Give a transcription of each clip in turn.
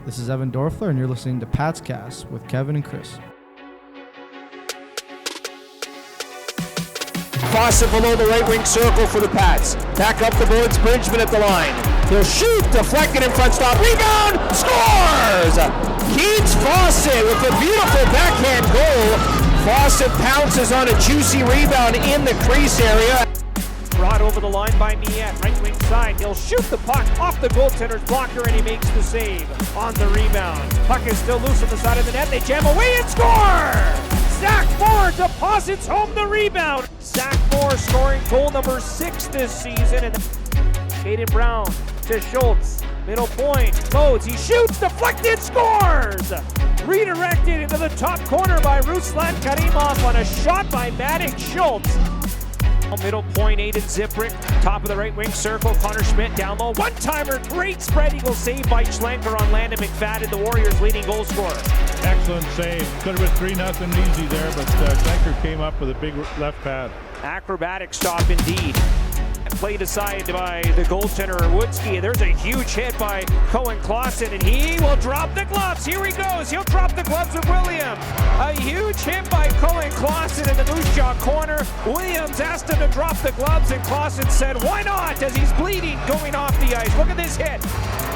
This is Evan Doerfler, and you're listening to Pat's Cast with Kevin and Chris. Fawcett below the right wing circle for the Pats. Back up the boards, Bridgman at the line. He'll shoot, deflected in front, stop, rebound, scores! Keats Fawcett with a beautiful backhand goal. Fawcett pounces on a juicy rebound in the crease area. Brought over the line by Miette, right wing side. He'll shoot the puck off the goaltender's blocker, and he makes the save on the rebound. Puck is still loose on the side of the net. They jam away and score! Zach Moore deposits home the rebound. Zach Moore scoring goal number 6 this season. And Caden Brown to Schultz. Middle point, loads, he shoots, deflected, scores! Redirected into the top corner by Ruslan Karimov on a shot by Matic Schultz. Middle point, Aiden Ziprick, top of the right wing circle, Connor Schmidt down low, one-timer, great spread eagle save by Schlenker on Landon McFadden, the Warriors' leading goal scorer. Excellent save. Could have been 3-0 easy there, but Schlenker came up with a big left pad. Acrobatic stop indeed. Played aside by the goaltender Woodski. There's a huge hit by Cohen Clausen, and he will drop the gloves. Here he goes. He'll drop the gloves with William. A huge hit by Cohen Clausen in the Moose Jaw corner. Williams asked him to drop the gloves, and Clausen said, "Why not?" as he's bleeding going off the ice. Look at this hit.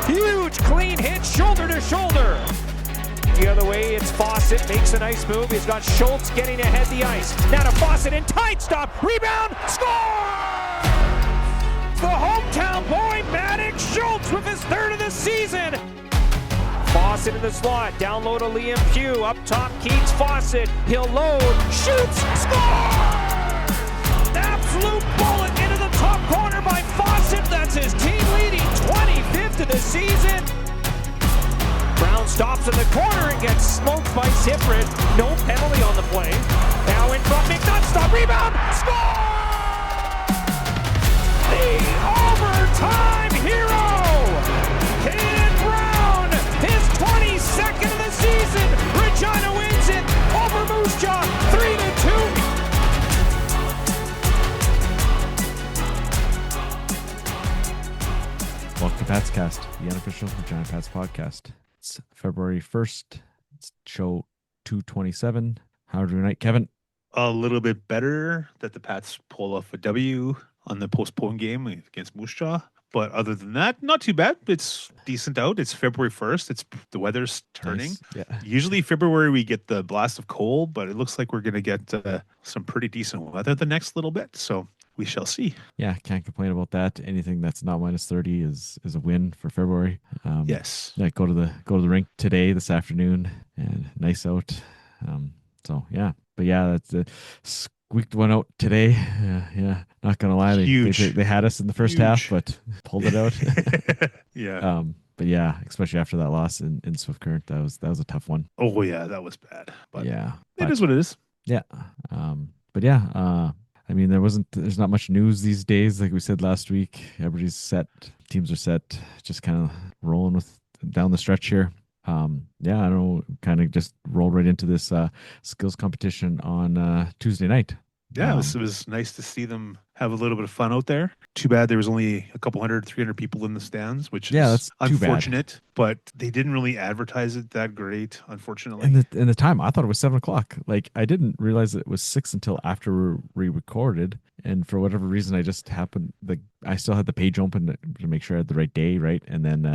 Huge clean hit, shoulder to shoulder. The other way, it's Fawcett, makes a nice move. He's got Schultz getting ahead the ice. Now to Fawcett in tight stop, rebound, score! The hometown boy, Matic Schultz, with his 3rd of the season. Fawcett in the slot, down low to Liam Pugh, up top Keats Fawcett, he'll load, shoots, score! Absolute bullet into the top corner by Fawcett. That's his team leading 25th of the season. Brown stops in the corner and gets smoked by Ziprick. No penalty on the play. Now in front, McNutt, stop, rebound, score! The overtime hero, Caden Brown, his 22nd of the season. Regina wins it over Moose Jaw, 3-2. Welcome to Pat's Cast, the unofficial Regina Pats podcast. It's February 1st. It's show 227. How are we tonight, Kevin? A little bit better that the Pats pull off a W on the postponed game against Moose Jaw. But other than that, not too bad. It's decent out. It's February 1st. The weather's turning. Nice. Yeah. Usually February we get the blast of cold, but it looks like we're going to get some pretty decent weather the next little bit. So we shall see. Yeah, can't complain about that. Anything that's not minus 30 is a win for February. Yes. Yeah, go to the rink today, this afternoon, and nice out. So yeah, but yeah, that's the squeaked one out today. Yeah, not gonna lie, they had us in the first half, but pulled it out. Yeah. But yeah, especially after that loss in Swift Current, that was a tough one. Oh yeah, that was bad. But yeah, it is what it is. Yeah. But yeah, I mean, there's not much news these days. Like we said last week, everybody's set. Teams are set. Just kind of rolling with down the stretch here. Yeah, I don't know, kind of just rolled right into this skills competition on Tuesday night. Yeah, it was nice to see them have a little bit of fun out there. Too bad there was only a couple 300 people in the stands, which is that's unfortunate. But they didn't really advertise it that great, unfortunately. And the time, I thought it was 7:00. Like, I didn't realize it was 6 until after we recorded. And for whatever reason, I just happened, I still had the page open to make sure I had the right day, right? And then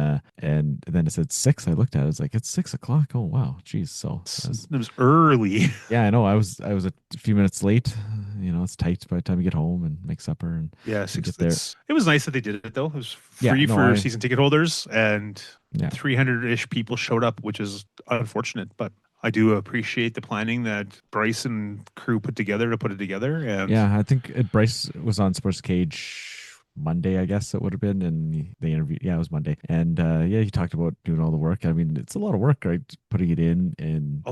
it said 6. I looked at it, I was like, it's 6:00. Oh wow, geez. So it was early. Yeah, I know. I was a few minutes late. You know, it's tight by the time you get home and make supper and get there. It was nice that they did it though. It was free for season ticket holders, and 300-ish people showed up, which is unfortunate, but I do appreciate the planning that Bryce and crew put together to put it together. And yeah, I think Bryce was on Sports Cage Monday, I guess it would have been, and they interviewed. Yeah, it was Monday, and he talked about doing all the work. I mean, it's a lot of work, right? Putting it in and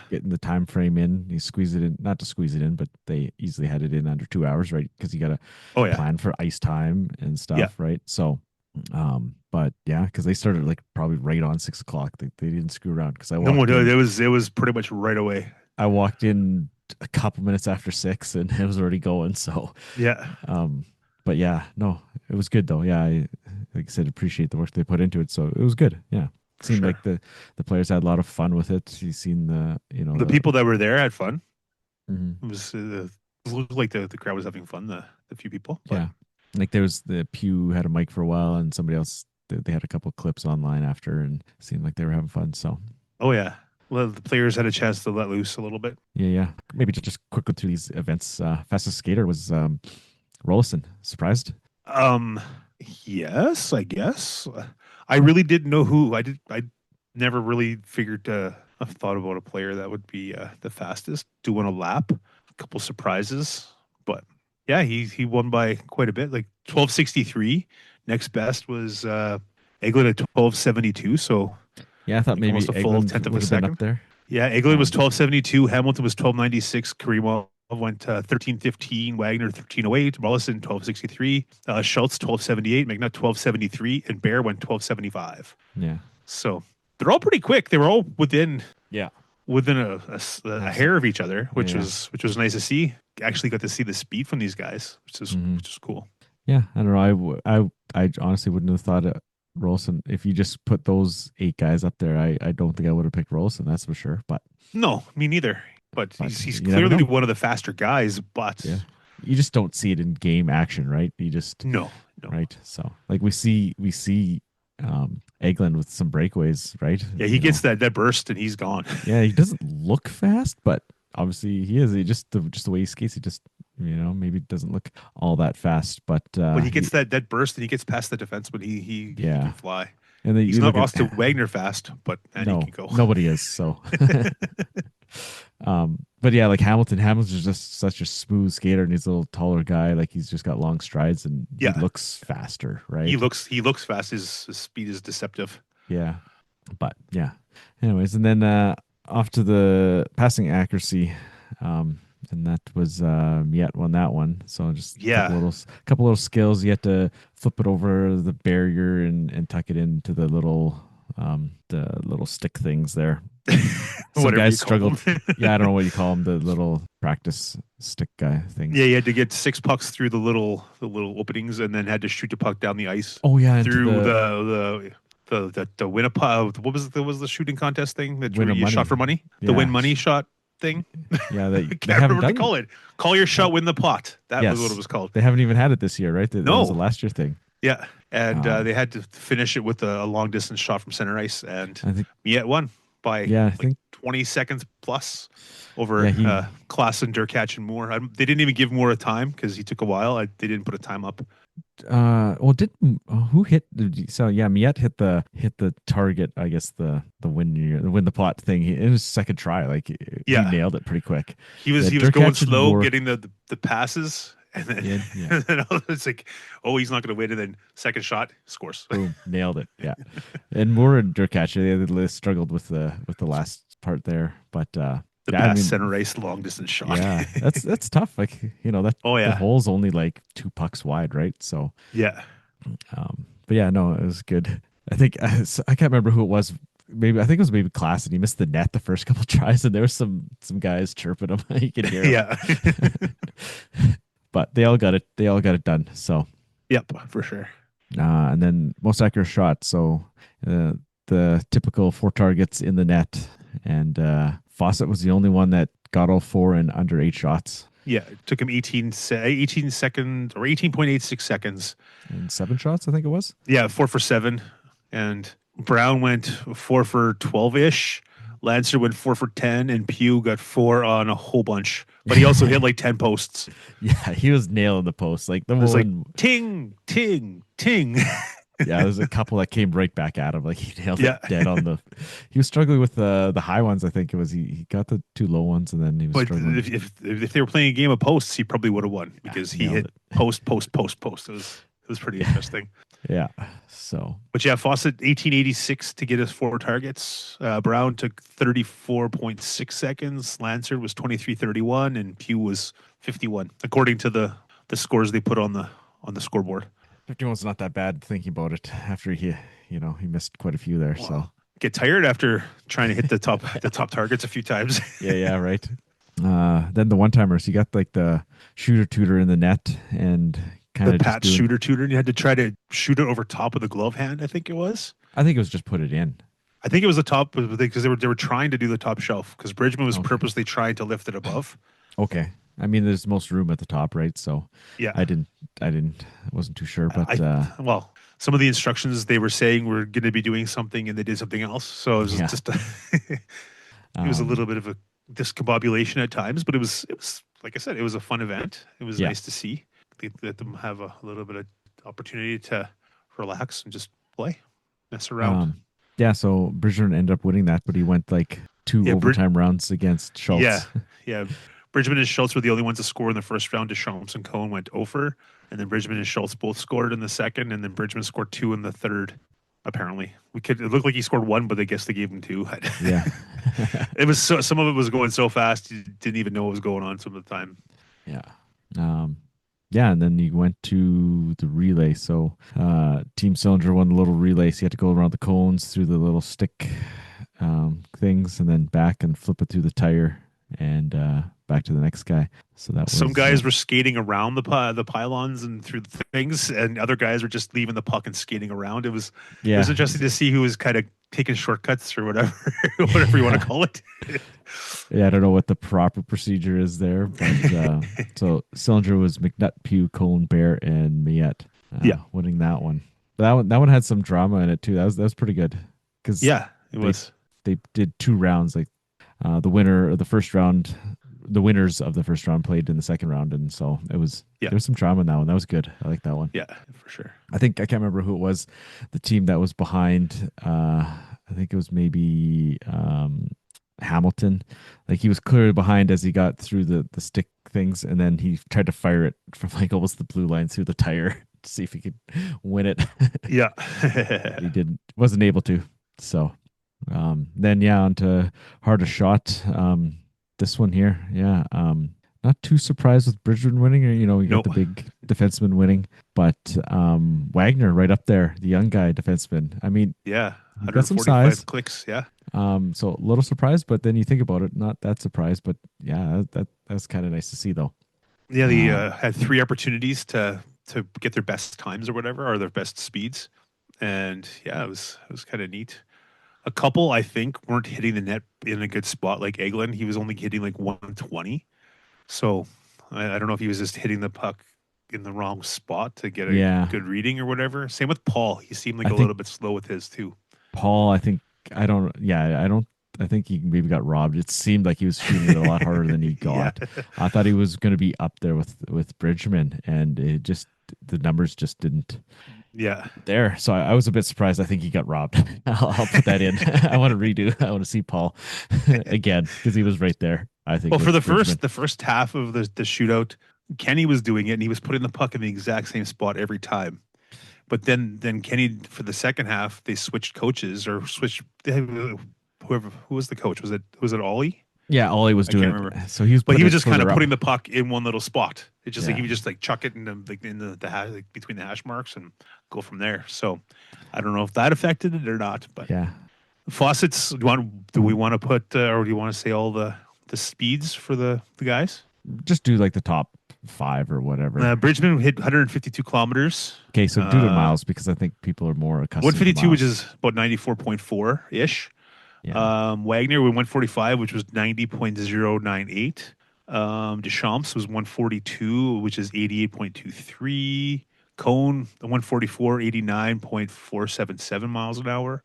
getting the time frame in. You squeeze it in, not to squeeze it in, but they easily had it in under 2 hours, right? Because you got to plan for ice time and stuff, right? So, but yeah, because they started like probably right on 6:00. They didn't screw around because I walked in. It was pretty much right away. I walked in a couple minutes after 6, and it was already going. So yeah. But yeah, no, it was good though. Yeah, like I said, appreciate the work they put into it. So it was good. Yeah. seemed like the players had a lot of fun with it. You've seen the people that were there had fun. Mm-hmm. It was it looked like the crowd was having fun. The few people. But. Yeah, like there was the Pew had a mic for a while, and somebody else they had a couple clips online after, and it seemed like they were having fun. So. Oh yeah. Well, the players had a chance to let loose a little bit. Yeah. Maybe to just quick go through these events. Fastest skater was Rollison. Surprised? Yes, I guess. I really didn't know who. I never really figured. I've thought about a player that would be the fastest doing a lap. A couple surprises, but yeah, he won by quite a bit, like 12:63. Next best was Eglin at 12:72. So. Yeah, I thought maybe almost a full tenth of a second up there. Yeah, Eglin was 12:72. Hamilton was 12:96. Karimov went 13:15. Wagner 13:08. Rollison 12:63. Schultz 12:78. McNutt 12:73. And Bear went 12:75. Yeah. So they're all pretty quick. They were all within a hair of each other, which was nice to see. Actually got to see the speed from these guys, which is cool. Yeah, I don't know. I honestly wouldn't have thought it. Rollison, if you just put those 8 guys up there, I don't think I would have picked Rollison, that's for sure. But no, me neither. But he's clearly one of the faster guys. But you just don't see it in game action, right? You just no, right. So like we see Eglin with some breakaways, right? Yeah, he gets that burst and he's gone. Yeah, he doesn't look fast, but obviously he is. He just the way he skates, he just maybe doesn't look all that fast, but when he gets that burst and he gets past the defenseman, he can fly. And then he's not Austin Wagner fast, but he can go. Nobody is. So, but yeah, like Hamilton's just such a smooth skater, and he's a little taller guy. Like he's just got long strides, and he looks faster, right? He looks fast. His speed is deceptive. Yeah, but yeah. Anyways, and then off to the passing accuracy. And that was Miette won that one. So just a couple little skills. You had to flip it over the barrier and tuck it into the little stick things there. Some guys struggled. Yeah, I don't know what you call them, the little practice stick guy thing. Yeah, you had to get 6 pucks through the little openings, and then had to shoot the puck down the ice. Oh yeah, through the win what was the shooting contest thing that you shot for money? The win money shot thing. Yeah, I can't remember what to call it. Call your shot, win the pot. That was what it was called. They haven't even had it this year, right? That was a last year thing. Yeah, and they had to finish it with a long distance shot from center ice, and I think Miette won by I think 20 seconds plus over Klaas and Durkach and Moore. They didn't even give Moore a time because he took a while. They didn't put a time up. Who hit? Miette hit the target. I guess the win the pot thing. It was second try. Like he nailed it pretty quick. He was going slow, getting the passes, and then and then it's like, oh, he's not going to win. And then second shot, scores. Boom, nailed it. Yeah, and Moore and Durkach they struggled with the last part there, but. Center ice long distance shot. Yeah, that's tough. Like the hole's only like 2 pucks wide, right? So yeah. But yeah, no, it was good. I think I can't remember who it was. I think it was maybe Klaas, and he missed the net the first couple tries, and there was some guys chirping him. You could hear. Yeah. But they all got it. They all got it done. So. Yep, for sure. And then most accurate shot. So the typical 4 targets in the net, and Fawcett was the only one that got all 4 in under 8 shots. Yeah, it took him 18 seconds or 18.86 seconds. And 7 shots, I think it was. Yeah, 4 for 7. And Brown went 4 for 12-ish. Lancer went 4 for 10, and Pugh got 4 on a whole bunch. But he also hit like 10 posts. Yeah, he was nailing the posts. Like, it was like ting, ting, ting. Yeah, there's a couple that came right back at him. Like he nailed it dead on the. He was struggling with the high ones. I think it was he got the 2 low ones, and then he was struggling. If they were playing a game of posts, he probably would have won because he hit post. It was pretty interesting. Yeah. So. But yeah, Fawcett 1886 to get his 4 targets. Brown took 34.6 seconds. Lancer was 23:31, and Pugh was 51, according to the scores they put on the scoreboard. 51's not that bad thinking about it after he missed quite a few there. Wow. So get tired after trying to hit the top targets a few times. Yeah, right. Then the one-timers, you got like the shooter tutor in the net and kind of the Pat shooter tutor, and you had to try to shoot it over top of the glove hand, I think it was. I think it was just put it in. I think it was the top because they were trying to do the top shelf because Bridgman was purposely trying to lift it above. Okay. I mean, there's most room at the top, right? So yeah, I wasn't too sure, but well, some of the instructions they were saying were going to be doing something and they did something else. So it was just it was a little bit of a discombobulation at times, but it was like I said, it was a fun event. It was nice to see. They let them have a little bit of opportunity to relax and just play, mess around. So Bridgman ended up winning that, but he went like 2 overtime rounds against Schultz. Yeah. Bridgman and Schultz were the only ones to score in the first round. Deschamps and Cohen went over, and then Bridgman and Schultz both scored in the second, and then Bridgman scored 2 in the third. Apparently, it looked like he scored 1, but I guess they gave him 2. Yeah, it was some of it was going so fast you didn't even know what was going on some of the time. Yeah. And then you went to the relay. So Team Cylinder won the little relay. So you had to go around the cones through the little stick things and then back and flip it through the tire and back to the next guy. So that some guys were skating around the pylons and through the things, and other guys were just leaving the puck and skating around. It was interesting to see who was kind of taking shortcuts or whatever, whatever you want to call it. I don't know what the proper procedure is there, but so Cylinder was McNutt, Pugh, Cone, Bear, and Miette. Winning that one. But that one had some drama in it too. That was pretty good because it was. They did 2 rounds. Like the winner of the first round, the winners of the first round played in the second round, and so it was. There was some drama in that one. That was good. I like that one. Yeah, for sure. I can't remember who it was. The team that was behind. I think it was maybe Hamilton. Like he was clearly behind as he got through the stick things, and then he tried to fire it from like almost the blue line through the tire to see if he could win it. Yeah. He wasn't able to. So then on to hardest shot. This one here, not too surprised with Bridgman winning, or you got the big defenseman winning, but Wagner right up there, the young guy defenseman. I mean, got some size, clicks, so a little surprised, but then you think about it, not that surprised, but that's kind of nice to see though. Yeah, they had 3 opportunities to get their best times or whatever, or their best speeds, and it was kind of neat. A couple, I think, weren't hitting the net in a good spot. Like Eglin, he was only hitting like 120. So I don't know if he was just hitting the puck in the wrong spot to get a good reading or whatever. Same with Paul. He seemed like a little bit slow with his too. Paul, I think he maybe got robbed. It seemed like he was shooting it a lot harder than he got. I thought he was going to be up there with Bridgman, and the numbers just didn't. There. So I was a bit surprised. I think he got robbed. I'll put that in. I want to redo. I want to see Paul again because he was right there. I think. Well, for the first half of the shootout, Kenny was doing it and he was putting the puck in the exact same spot every time. But then Kenny, for the second half, they switched coaches or switched who was the coach? Was it Ollie? Yeah, Ollie was doing it. So he was just kind of putting the puck in one little spot. It's just like he would just like chuck it in the hash, like between the hash marks and go from there. So I don't know if that affected it or not, but faucets. Do we want to put or do you want to say all the speeds for the guys? Just do like the top 5 or whatever. Bridgman hit 152 kilometers. Okay, so do the miles because I think people are more accustomed. 152, which is about 94.4 ish. Yeah. Wagner with 145, which was 90.098. Deschamps was 142, which is 88.23. Cone, 144, 89.477 miles an hour.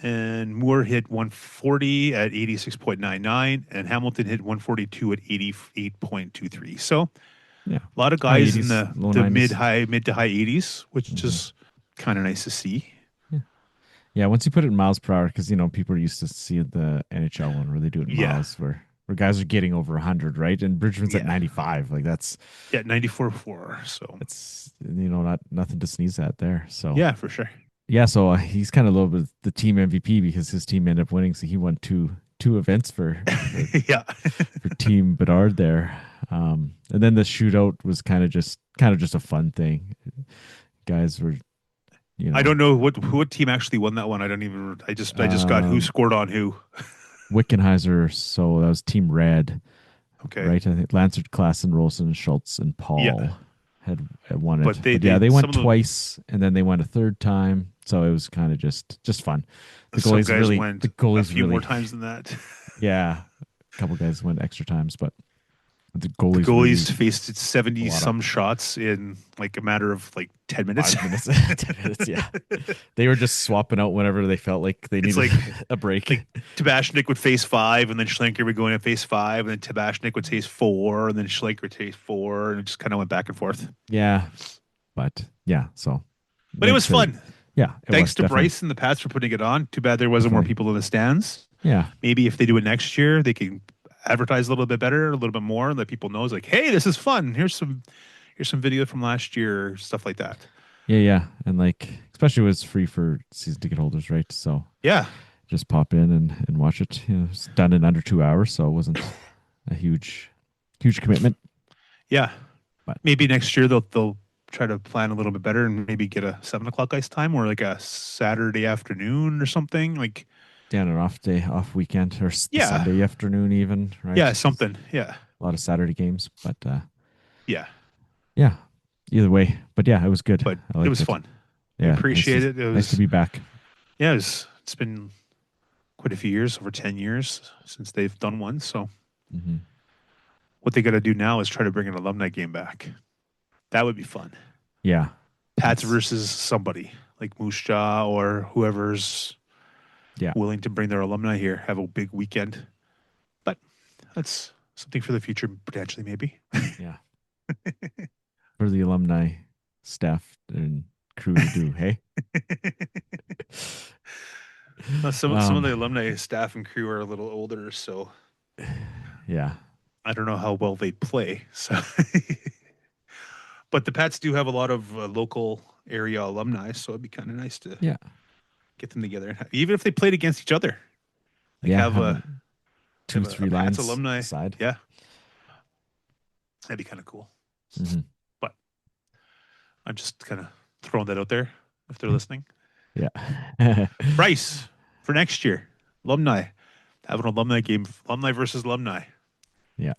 And Moore hit 140 at 86.99, and Hamilton hit 142 at 88.23. So, a lot of guys 80s, in the mid to high 80s, which is kind of nice to see. Yeah, once you put it in miles per hour, because people are used to seeing the NHL one where they do it in miles, where guys are getting over 100, right? And Bridgman's at 95, like that's 94.4. So it's not nothing to sneeze at there. So for sure. Yeah, so he's kind of a little bit the team MVP because his team ended up winning, so he won two events for Team Bedard there. And then the shootout was kind of just a fun thing. Guys were. I don't know what team actually won that one. I just got who scored on who. Wickenheiser, so that was Team Red. Okay. Right? I think Lancert, Klassen, Rolson, Schultz, and Paul had won it. But But they went twice, and then they went a third time. So it was kind of just fun. The goalies went a few more times than that. Yeah, a couple guys went extra times, but the goalies really faced 70 some shots in like a matter of like 10 minutes. 5 minutes. 10 minutes, yeah. They were just swapping out whenever they felt like they needed a break. Like Tabashnik would face 5, and then Schlenker would go in and face 5, and then Tabashnik would face 4, and then Schlenker would face 4, and it just kind of went back and forth. Yeah, but yeah, so. But it was fun. Yeah. Thanks to Bryce and the Pats for putting it on. Too bad there wasn't more people in the stands. Yeah. Maybe if they do it next year, they can advertise a little bit better, a little bit more, and let people know, it's like, hey, this is fun. Here's some video from last year, stuff like that. Yeah. And like, especially when it's free for season ticket holders, right? So yeah, just pop in and watch it. It's done in under 2 hours, so it wasn't a huge commitment. Yeah. But maybe next year they'll try to plan a little bit better and maybe get a 7:00 ice time or like a Saturday afternoon or something like. An off weekend or Sunday afternoon even, right? Yeah, something. Yeah. A lot of Saturday games, but yeah. Either way, but yeah, it was good. But it was fun. Yeah, I appreciate it. It was nice to be back. Yeah, it's been quite a few years, over 10 years since they've done one. So what they got to do now is try to bring an alumni game back. That would be fun. Yeah. Pats versus somebody like Moose Jaw or whoever's willing to bring their alumni here, have a big weekend. But that's something for the future, potentially, maybe. Yeah. For the alumni staff and crew to do, hey? Well, some of the alumni staff and crew are a little older, so yeah. I don't know how well they play. So, but the Pats do have a lot of local area alumni, so it'd be kind of nice to get them together, even if they played against each other. Like have a 2-3 lines alumni side. Yeah, that'd be kind of cool. But I'm just kind of throwing that out there if they're listening. Yeah. Bryce, for next year, alumni, have an alumni game, alumni versus alumni. Yeah.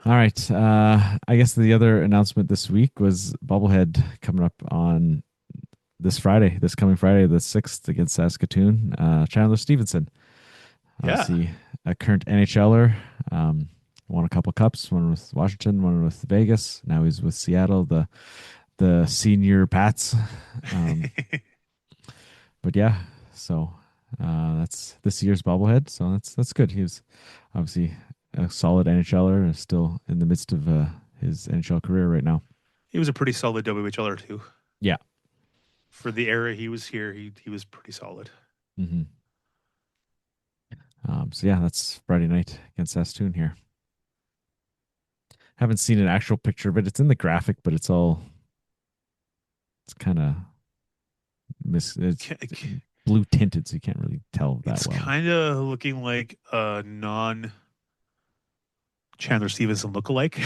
All right. I guess the other announcement this week was Bobblehead coming up on this coming Friday, the 6th against Saskatoon. Chandler Stephenson. Obviously, a current NHLer. Won a couple cups, one with Washington, one with Vegas. Now he's with Seattle, the senior Pats. But yeah, so that's this year's Bobblehead. So that's good. He was obviously a solid NHLer and still in the midst of his NHL career right now. He was a pretty solid WHLer too. Yeah. For the era he was here, he was pretty solid. So yeah, that's Friday night against Saskatoon here. Haven't seen an actual picture of it. It's in the graphic, but it's kind of it's blue tinted, so you can't really tell that well. It's kind of looking like a Chandler Stephenson lookalike.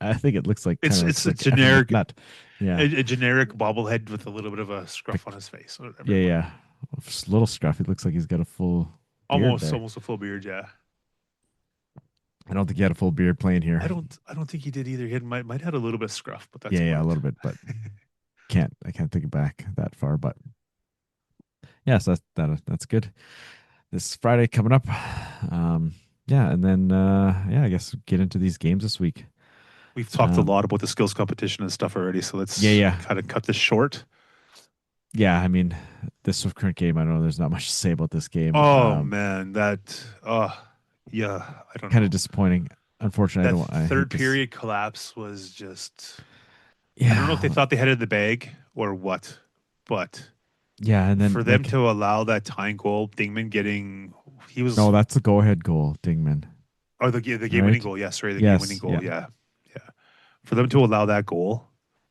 I think it looks like it's a generic, a generic bobblehead with a little bit of a scruff on his face. Yeah. A little scruff. It looks like he's got a full almost a full beard. Yeah. I don't think he had a full beard playing here. I don't think he did either. He might have had a little bit of scruff, but that's a little bit, but I can't think it back that far. But yes, that's good. This Friday coming up. And then I guess get into these games this week. We've talked a lot about the skills competition and stuff already, so let's kind of cut this short. Yeah, I mean, this current game, I don't know, there's not much to say about this game. Oh man, I don't know. Kind of disappointing. Unfortunately, that third period collapse was just. I don't know if they thought they had it in the bag or what, but and then for them to allow that tying goal, Dingman was. No, that's the go-ahead goal, Dingman. Oh, the game-winning goal. Yes, right. The game-winning goal. Yeah. For them to allow that goal,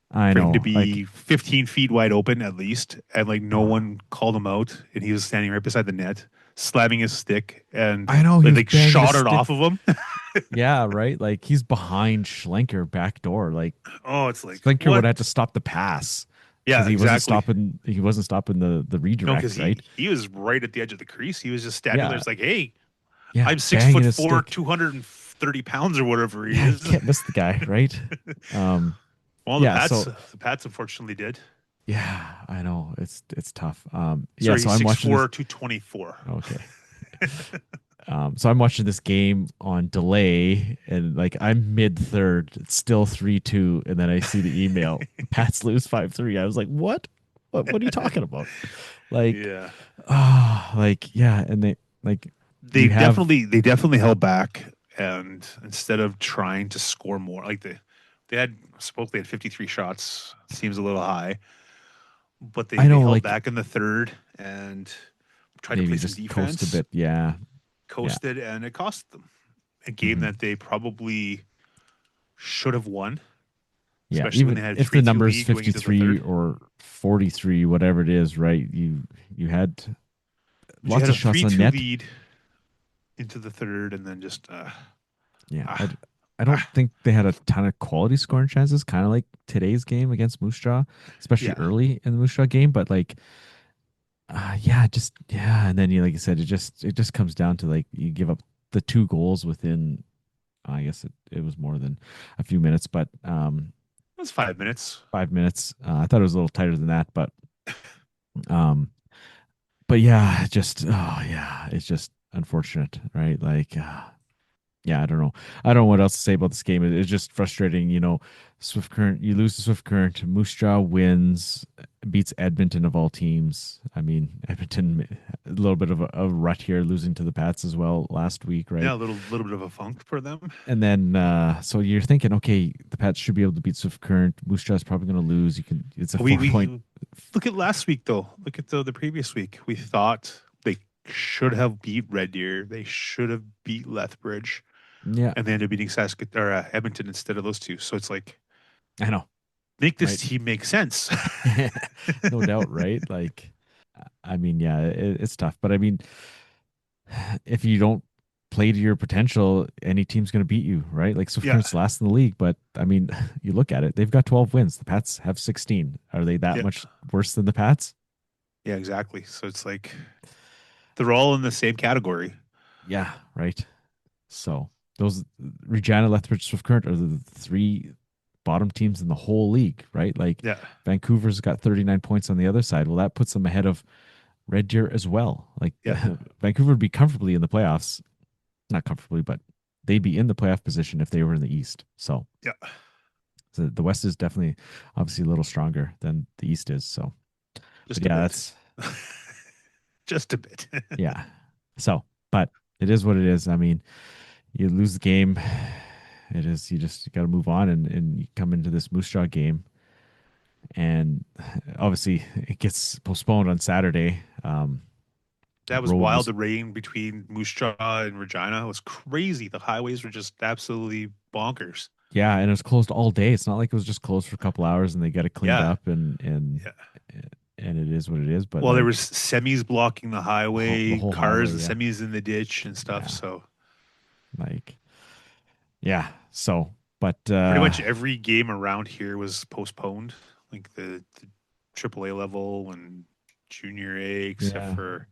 I for know, him to be 15 feet wide open at least, and no one called him out, and he was standing right beside the net, slamming his stick, and I know he shot it off of him. Yeah, right. Like he's behind Schlenker back door. Like it's like Schlenker would have to stop the pass. Yeah, he wasn't stopping the redirect. No, right? He was right at the edge of the crease. He was just standing there. It's like, hey, Yeah, I'm 6'4", 230 pounds or whatever he is. You can't miss the guy, right? Well, the Pats unfortunately did. Yeah, I know it's tough. Sorry, so he's I'm watching 6'4", 224. Okay. So I'm watching this game on delay, and like I'm mid third, it's still 3-2, and then I see the email, Pats lose 5-3. I was like, what? What are you talking about? Like, Yeah. And they like they definitely held back, and instead of trying to score more, like they had 53 shots. Seems a little high, but they held back in the third and tried to play some defense. Coast a bit, yeah. Coasted, and it cost them a game that they probably should have won. Yeah, even if the number is 53 or 43, whatever it is, right? You had lots of shots on net. Lead into the third, and then just I don't think they had a ton of quality scoring chances, kind of like today's game against Moose Jaw, especially early in the Moose Jaw game. But like, and then like you said, it just comes down to like you give up the 2 goals within. I guess it was more than a few minutes, but it was 5 minutes. 5 minutes. I thought it was a little tighter than that, but yeah, it's just unfortunate, right? Like, I don't know. I don't know what else to say about this game. It's just frustrating, Swift Current, you lose to Swift Current. Moose Jaw wins, beats Edmonton of all teams. I mean, Edmonton, a little bit of a rut here, losing to the Pats as well last week, right? Yeah, a little bit of a funk for them. And then, so you're thinking, okay, the Pats should be able to beat Swift Current. Moose Jaw is probably going to lose. It's a 4-point. Look at last week, though. Look at the previous week. We thought they should have beat Red Deer. They should have beat Lethbridge. Yeah. And they ended up beating Edmonton instead of those two. So it's like, I know. Make this team make sense. No doubt, right? Like, I mean, yeah, it's tough. But I mean, if you don't play to your potential, any team's going to beat you, right? Like, Swift Current's last in the league. But I mean, you look at it, they've got 12 wins. The Pats have 16. Are they that much worse than the Pats? Yeah, exactly. So it's like they're all in the same category. Yeah, right. So those Regina, Lethbridge, Swift Current are the 3 bottom teams in the whole league, right? Like, Vancouver's got 39 points on the other side. Well, that puts them ahead of Red Deer as well. Like, Vancouver would be comfortably in the playoffs. Not comfortably, but they'd be in the playoff position if they were in the East. So, so the West is definitely obviously a little stronger than the East is. So, that's just a bit. Yeah. So, but it is what it is. I mean, you lose the game. It is, you got to move on, and you come into this Moose Jaw game, and obviously it gets postponed on Saturday. That was wild. The rain between Moose Jaw and Regina was crazy. The highways were just absolutely bonkers. Yeah, and it was closed all day. It's not like it was just closed for a couple hours and they got it cleaned up and it is what it is. But there was semis blocking the highway, the cars highway, and semis in the ditch and stuff. So, but pretty much every game around here was postponed, like the AAA level and Junior A, except for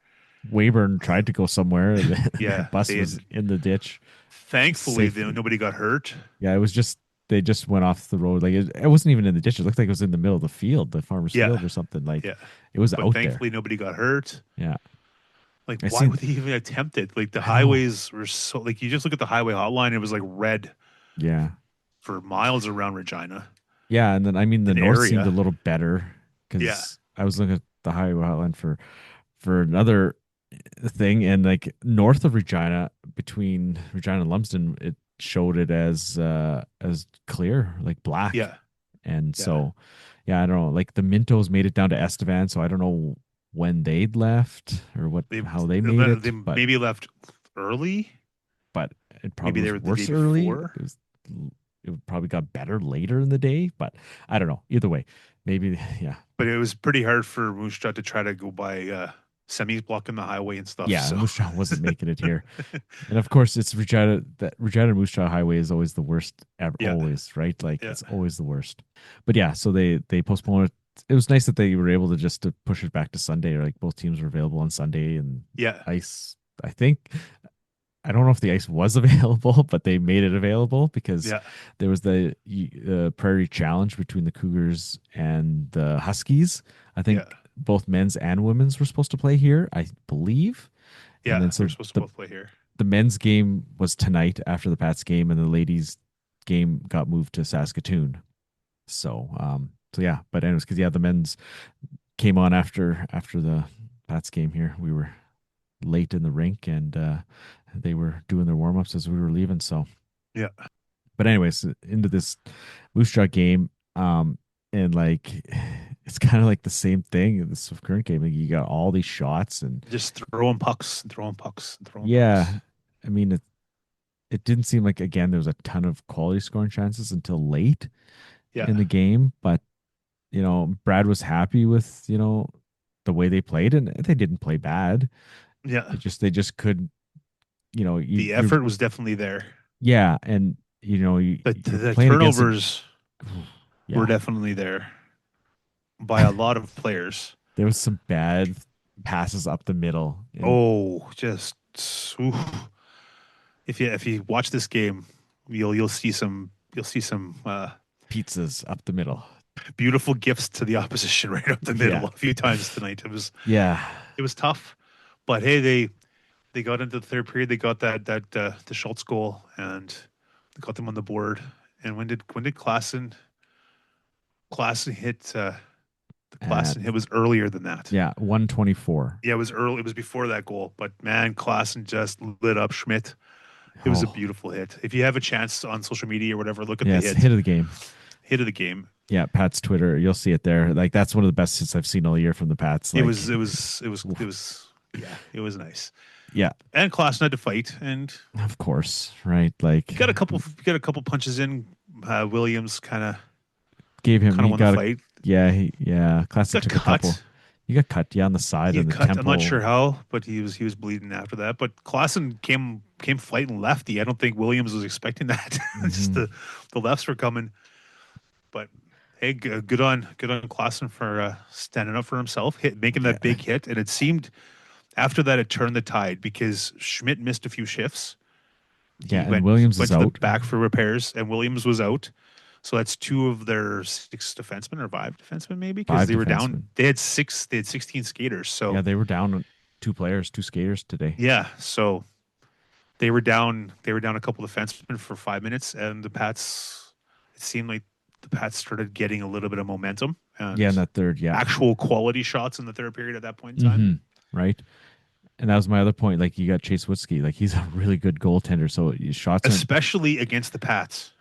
Weyburn tried to go somewhere. The bus was in the ditch. Thankfully, nobody got hurt. Yeah, it was just they just went off the road. Like it wasn't even in the ditch. It looked like it was in the middle of the field, the farmer's field or something. Like it was out there. Thankfully, nobody got hurt. Yeah. Like, why would they even attempt it? Like, the highways were so, like, you just look at the highway hotline, it was like red. Yeah. For miles around Regina. Yeah. And then, I mean, the north seemed a little better because I was looking at the highway hotline for another thing. And like north of Regina, between Regina and Lumsden, it showed it as clear, like black. Yeah. And so, I don't know, like the Mintos made it down to Estevan. So I don't know when they'd left or how they made it. They maybe left early, but it probably was worse early. It probably got better later in the day, but I don't know. Either way, maybe But it was pretty hard for Moose Jaw to try to go by semis blocking the highway and stuff. Yeah, so. Moose Jaw wasn't making it here, and of course it's Regina. That Regina Moose Jaw highway is always the worst ever. Always, right? Like it's always the worst. But so they postponed it. It was nice that they were able to push it back to Sunday, or like both teams were available on Sunday and ice. I think I don't know if the ice was available, but they made it available because Yeah. there was the Prairie Challenge between the Cougars and the Huskies. I think Yeah. both men's and women's were supposed to play here, I believe. And then Yeah. They're so supposed to both play here. the men's game was tonight after the Pats game, and the ladies game got moved to Saskatoon. So yeah, but anyways, because the men's came on after the Pats game here. We were late in the rink, and they were doing their warm ups as we were leaving. So Yeah. but anyways, into this Moose Jaw game, and like it's kind of like the same thing in this current game. Like, you got all these shots and Just throwing pucks and throwing pucks and throwing yeah, pucks. I mean it didn't seem like again there was a ton of quality scoring chances until late Yeah. in the game, but Brad was happy with the way they played, and they didn't play bad. Yeah. They just couldn't. The effort was definitely there. Yeah, and The playing against turnovers were definitely there by a lot of players. There was some bad passes up the middle. Just oof. If you watch this game, you'll see some pizzas up the middle. Beautiful gifts to the opposition right up the middle a few times tonight. It was tough, but hey, they got into the third period. They got the Schultz goal, and they got them on the board. And when did Klassen hit the Klassen hit was earlier than that. Yeah, 124. Yeah, it was early. It was before that goal. But man, Klassen just lit up Schmidt. It was a beautiful hit. If you have a chance on social media or whatever, look at the hit. Hit of the game. Hit of the game. Yeah, Pat's Twitter. You'll see it there. Like, that's one of the best hits I've seen all year from the Pats. Like, it was nice. Yeah. And Klassen had to fight, and of course, right? Like, you got a couple punches in. Williams kind of gave him won the fight. Yeah, Klassen took a couple. You got cut, on the side and the temple. I'm not sure how, but he was bleeding after that. But Klassen came fighting lefty. I don't think Williams was expecting that. Just the lefts were coming. But hey, good on Klassen for standing up for himself, making that big hit. And it seemed after that it turned the tide because Schmidt missed a few shifts. And Williams went is to out. The back for repairs, and Williams was out. So that's 2 of their 6 defensemen or 5 defensemen maybe, because they were down. They had 16 skaters. So yeah, they were down 2 players, 2 skaters today. Yeah, so they were down a couple of defensemen for 5 minutes, and the Pats. It seemed like the Pats started getting a little bit of momentum. And in that third, actual quality shots in the third period at that point in time. Right. And that was my other point. Like, you got Chase Woodsky. Like, he's a really good goaltender. So shots, especially against the Pats.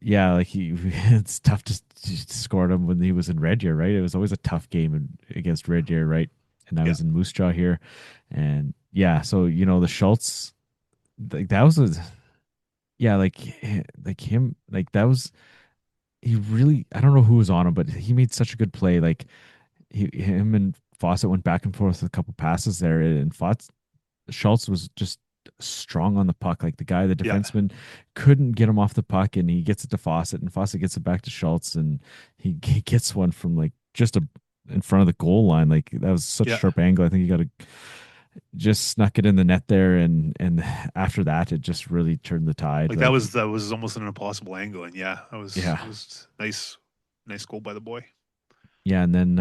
Yeah, like it's tough to score him when he was in Red Deer, right? It was always a tough game against Red Deer, right? And I was in Moose Jaw here, and so the Schultz, like that was like him, like that was he really. I don't know who was on him, but he made such a good play. Like him and Fawcett went back and forth with a couple passes there, and Schultz was just strong on the puck. Like the defenseman couldn't get him off the puck, and he gets it to Fawcett, and Fawcett gets it back to Schultz, and he gets one from like just in front of the goal line. Like that was such a sharp angle. I think he got just snuck it in the net there, and after that it just really turned the tide. Like that was almost an impossible angle, and it was nice goal by the boy. Yeah, and then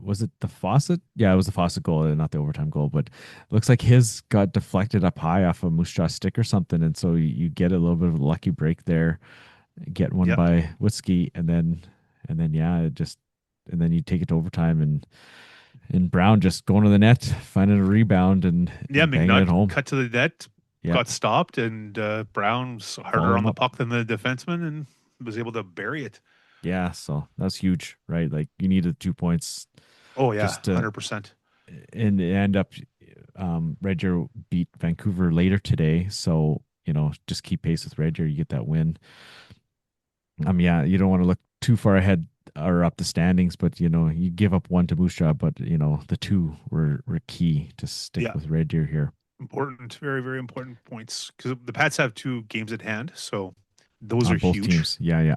was it the Fawcett? Yeah, it was the Fawcett goal, not the overtime goal. But it looks like his got deflected up high off a Moose Jaw stick or something, and so you get a little bit of a lucky break there, get one by Woodsky, and then you take it to overtime, and Brown just going to the net, finding a rebound, and banging it home. Cut to the net, got stopped, and Brown's harder on the puck than the defenseman, and was able to bury it. Yeah, so that's huge, right? Like you needed 2 points. Oh yeah, 100%. And end up, Red Deer beat Vancouver later today, so just keep pace with Red Deer. You get that win. You don't want to look too far ahead or up the standings, but you give up 1 to Moose Jaw, but the 2 were key to stick with Red Deer here. Important, very very important points because the Pats have 2 games at hand, so those are both huge. Teams. Yeah.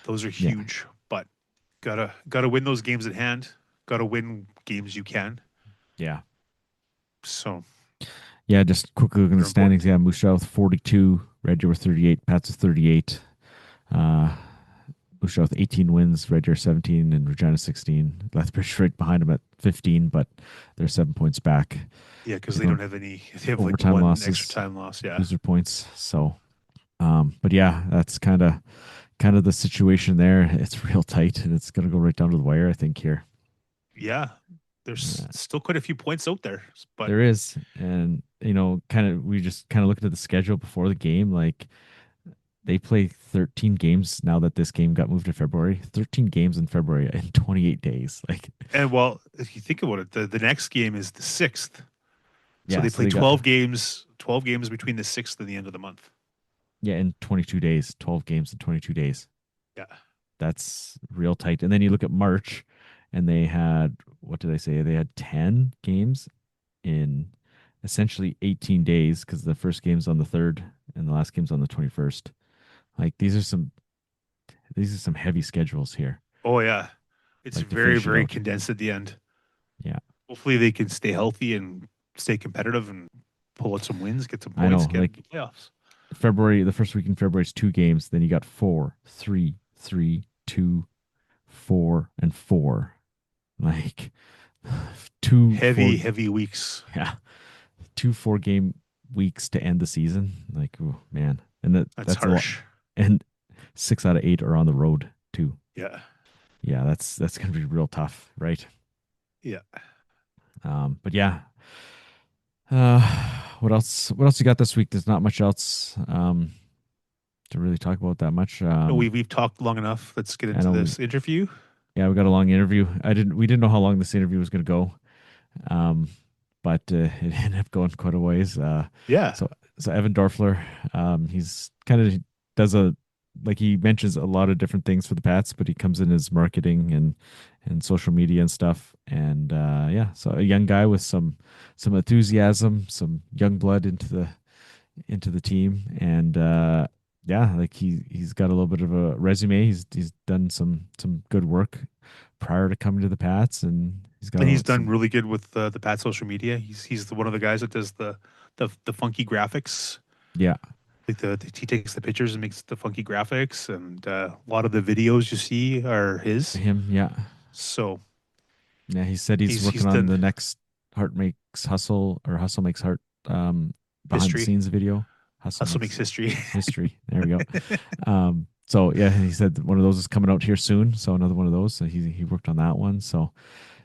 Those are huge, but gotta win those games at hand. Gotta win games you can. Yeah. So. Yeah, just quickly looking at the standings. Yeah, Moose Jaw with 42, Red Deer with 38, Pats with 38. Moose Jaw with 18 wins, Red Deer 17, and Regina 16. Lethbridge right behind them at 15, but they're 7 points back. Yeah, because they don't have any. They have overtime like one losses, extra time loss. Yeah, loser points. So, but yeah, that's kind of the situation there. It's real tight, and it's going to go right down to the wire, I think, here. Yeah, there's still quite a few points out there. But there is, and we just kind of looked at the schedule before the game. Like, they play 13 games now that this game got moved to February. 13 games in February in 28 days. Like, and well, if you think about it, the next game is the 6th. So yeah, they play 12 games. 12 games between the 6th and the end of the month. Yeah, in 22 days. 12 games in 22 days. Yeah, that's real tight. And then you look at March, and they had, what did I say? They had 10 games in essentially 18 days, because the first game's on the 3rd and the last game's on the 21st. Like, these are some heavy schedules here. Oh yeah, it's like, very, very condensed at the end. Yeah, hopefully they can stay healthy and stay competitive and pull out some wins, get some points, get into the playoffs. February, the first week in February is 2 games. Then you got 4, 3, 3, 2, 4, and 4. Like, 2 heavy weeks. Yeah, 2 4-game weeks to end the season. Like, oh man, and that's harsh. And 6 out of 8 are on the road too. Yeah, that's gonna be real tough, right? Yeah. But yeah. What else you got this week? There's not much else to really talk about that much. No, we've talked long enough. Let's get into this interview. Yeah, we got a long interview. We didn't know how long this interview was going to go, but it ended up going quite a ways. Yeah. So Evan Doerfler, he's kind of he mentions a lot of different things for the Pats, but he comes in as marketing and social media and stuff. And so a young guy with some enthusiasm, some young blood into the team, and he's got a little bit of a resume. He's done some good work prior to coming to the Pats, and he's done really good with the Pats social media. He's one of the guys that does the funky graphics. Yeah. Like he takes the pictures and makes the funky graphics, and a lot of the videos you see are him. Yeah. So, yeah, he said he's working on the next Heart Makes Hustle or Hustle Makes Heart behind the scenes video. Hustle makes history. History. There we go. So yeah, he said one of those is coming out here soon. So another one of those. So he worked on that one. So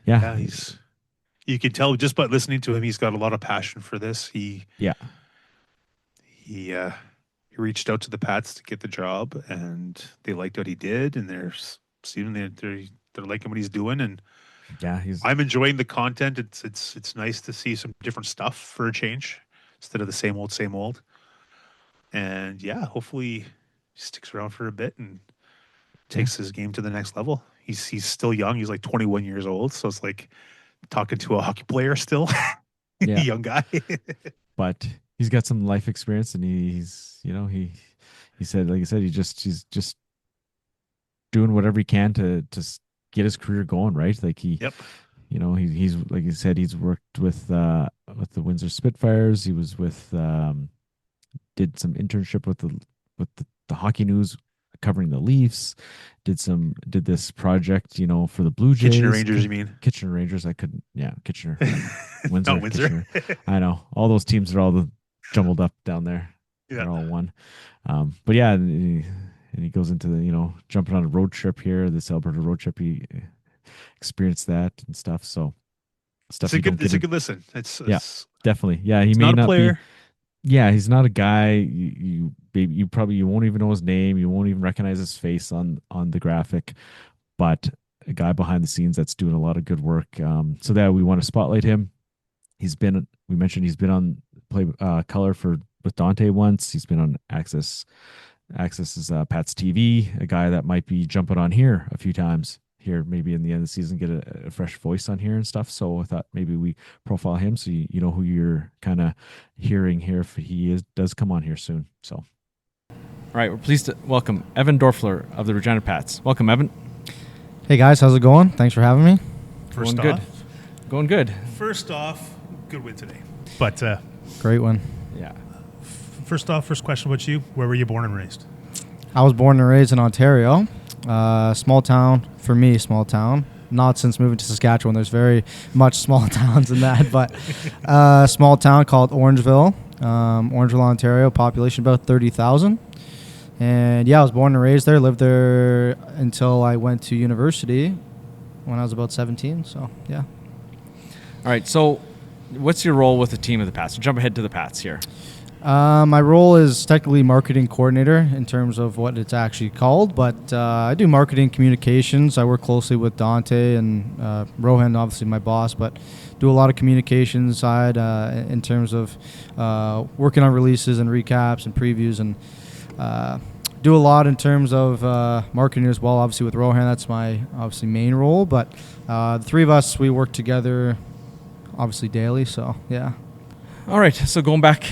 yeah, you can tell just by listening to him, he's got a lot of passion for this. He reached out to the Pats to get the job, and they liked what he did, and they're liking what he's doing, and yeah, I'm enjoying the content. It's nice to see some different stuff for a change instead of the same old. And yeah, hopefully he sticks around for a bit and takes his game to the next level. He's still young. He's like 21 years old, so it's like talking to a hockey player still. Young guy. But he's got some life experience, and he said, like I said, he's just doing whatever he can to get his career going, right? Like he's like you said, he's worked with the Windsor Spitfires. He was with did some internship with the Hockey News covering the Leafs. Did this project, for the Blue Jays. Kitchener Rangers, you mean? Kitchener Rangers. I couldn't. Yeah, Kitchener. Windsor. Not Windsor. Kitchener. I know all those teams are all jumbled up down there. Yeah. They're all one. But yeah, and he goes into the jumping on a road trip here. This Alberta road trip, he experienced that and stuff. So stuff. It's a good listen. It's definitely. Yeah, he may not be. Yeah, he's not a guy you won't even know his name. You won't even recognize his face on the graphic, but a guy behind the scenes that's doing a lot of good work. So that we want to spotlight him. We mentioned he's been on play color with Dante once. He's been on Access's Pat's TV. A guy that might be jumping on here a few times. Here, maybe in the end of the season, get a fresh voice on here and stuff. So I thought maybe we profile him so you know who you're kind of hearing here if he does come on here soon. So, all right, we're pleased to welcome Evan Doerfler of the Regina Pats. Welcome, Evan. Hey guys, how's it going? Thanks for having me. Going good. First off, good win today. But Great one. Yeah. First question about you. Where were you born and raised? I was born and raised in Ontario. Small town. For me, small town. Not since moving to Saskatchewan. There's very much small towns in that. But small town called Orangeville. Orangeville, Ontario. Population about 30,000. And yeah, I was born and raised there. Lived there until I went to university when I was about 17. So, yeah. All right. So what's your role with the team of the Pats? So jump ahead to the Pats here. My role is technically marketing coordinator in terms of what it's actually called, but I do marketing communications. I work closely with Dante and Rohan, obviously my boss, but do a lot of communications side in terms of working on releases and recaps and previews, and do a lot in terms of marketing as well. Obviously with Rohan, that's my obviously main role, but the three of us, we work together obviously daily, so yeah. All right, so going back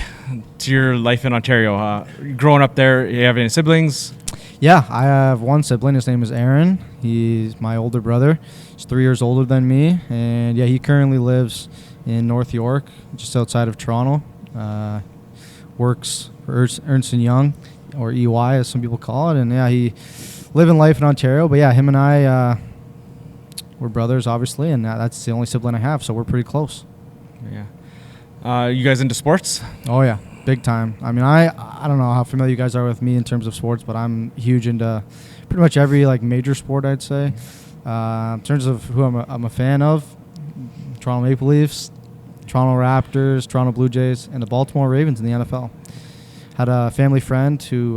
to your life in Ontario, growing up there, you have any siblings? Yeah, I have one sibling. His name is Aaron. He's my older brother. He's 3 years older than me, and yeah, he currently lives in North York, just outside of Toronto. Works for Ernst & Young, or EY as some people call it, and yeah, he living life in Ontario. But yeah, him and I, we're brothers, obviously, and that's the only sibling I have, so we're pretty close. Yeah. You guys into sports? Oh yeah, big time. I mean, I don't know how familiar you guys are with me in terms of sports, but I'm huge into pretty much every like major sport, I'd say. In terms of who I'm a fan of, Toronto Maple Leafs, Toronto Raptors, Toronto Blue Jays, and the Baltimore Ravens in the NFL. Had a family friend who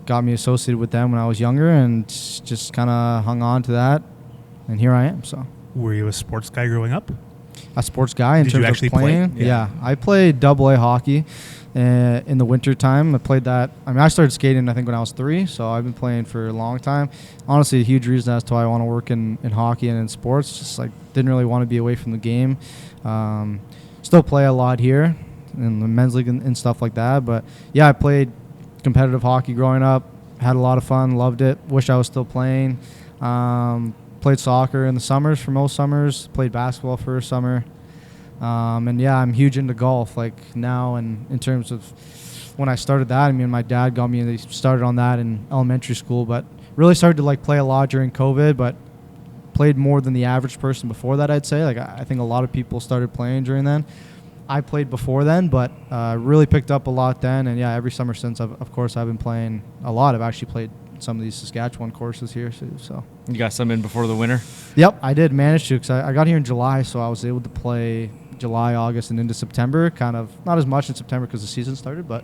got me associated with them when I was younger, and just kind of hung on to that, and here I am. So. Were you a sports guy growing up? A sports guy in Did you terms actually of playing. play? Yeah, I played AA hockey in the winter time. I played that. I mean, I started skating I think when I was 3, so I've been playing for a long time. Honestly, a huge reason as to why I want to work in hockey and in sports. Just like didn't really want to be away from the game. Still play a lot here in the men's league and stuff like that. But yeah, I played competitive hockey growing up. Had a lot of fun. Loved it. Wish I was still playing. Played soccer in the summers for most summers. Played basketball for a summer. And yeah, I'm huge into golf like now, and in terms of when I started that, I mean, my dad got me, they started on that in elementary school, but really started to like play a lot during COVID, but played more than the average person before that, I'd say. Like I think a lot of people started playing during then. I played before then, but really picked up a lot then, and yeah, every summer since, of course, I've been playing a lot. I've actually played some of these Saskatchewan courses here too, so. You got some in before the winter? Yep, I did manage to, because I got here in July, so I was able to play July, August, and into September. Kind of not as much in September because the season started, but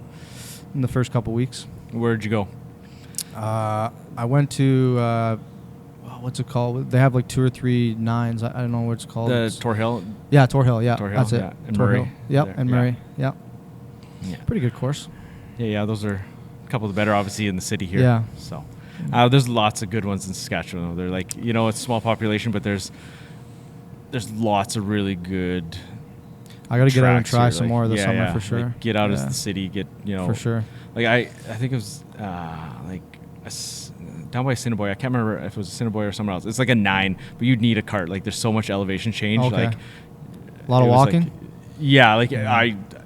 in the first couple weeks. Where'd you go? I went to what's it called? They have like 2 or 3 nines. I don't know what it's called. The Tor Hill? Yeah, Tor Hill. Yeah, Tor Hill, that's it. yeah. And Tor Murray. Hill. Yep, There, and yeah. Murray. Yep. Yeah. Pretty good course. Yeah, those are a couple of the better, obviously, in the city here. Yeah. So there's lots of good ones in Saskatchewan. They're like, it's a small population, but there's lots of really good. I got to get out and tracks try here, some like, more this yeah, summer yeah. for sure. Like, get out Yeah. of the city, For sure. Like I think it was down by Assiniboia. I can't remember if it was Assiniboia or somewhere else. It's like a 9, but you'd need a cart. Like there's so much elevation change. Okay. Like A lot of it was walking? like- yeah, like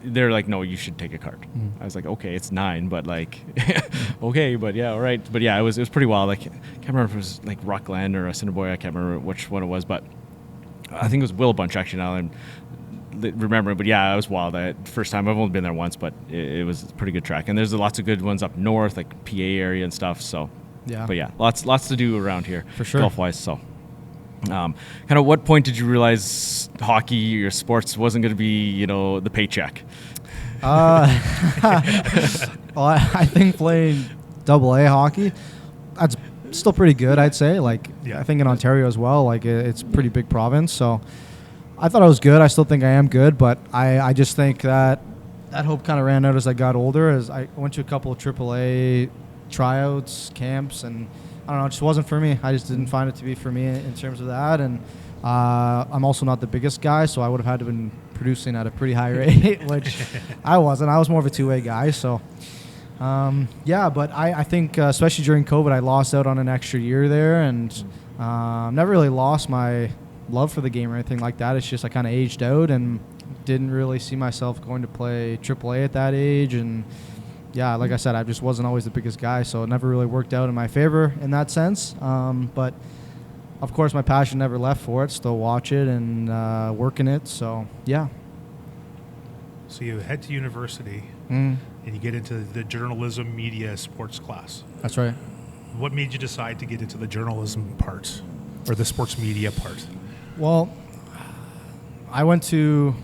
they're like, no, you should take a cart. I was like, okay, it's 9, but like, okay, but yeah, all right, but yeah, it was pretty wild. Like, I can't remember if it was like Rockland or Assiniboia. I can't remember which one it was, but I think it was Willabunch actually. Now I'm remembering, but yeah, it was wild. First time, I've only been there once, but it was a pretty good track. And there's lots of good ones up north, like PA area and stuff. So, Yeah. but yeah, lots to do around here, For sure. golf wise. So. Kind of what point did you realize hockey or sports wasn't going to be, the paycheck? Well, I think playing AA hockey, that's still pretty good, I'd say. Like, Yeah. I think in Ontario as well, like it's a pretty big province. So I thought I was good. I still think I am good, but I just think that hope kind of ran out as I got older, as I went to a couple of AAA tryouts, camps, and I don't know, it just wasn't for me. I just didn't find it to be for me in terms of that. And I'm also not the biggest guy, so I would have had to been producing at a pretty high rate, which I wasn't. I was more of a two-way guy. So, yeah, but I think especially during COVID, I lost out on an extra year there, and never really lost my love for the game or anything like that. It's just I kind of aged out and didn't really see myself going to play AAA at that age. And yeah, like I said, I just wasn't always the biggest guy, so it never really worked out in my favor in that sense. But of course, my passion never left for it. Still watch it and work in it. So yeah. So you head to university and you get into the journalism, media, sports class. That's right. What made you decide to get into the journalism part or the sports media part? Well, I went to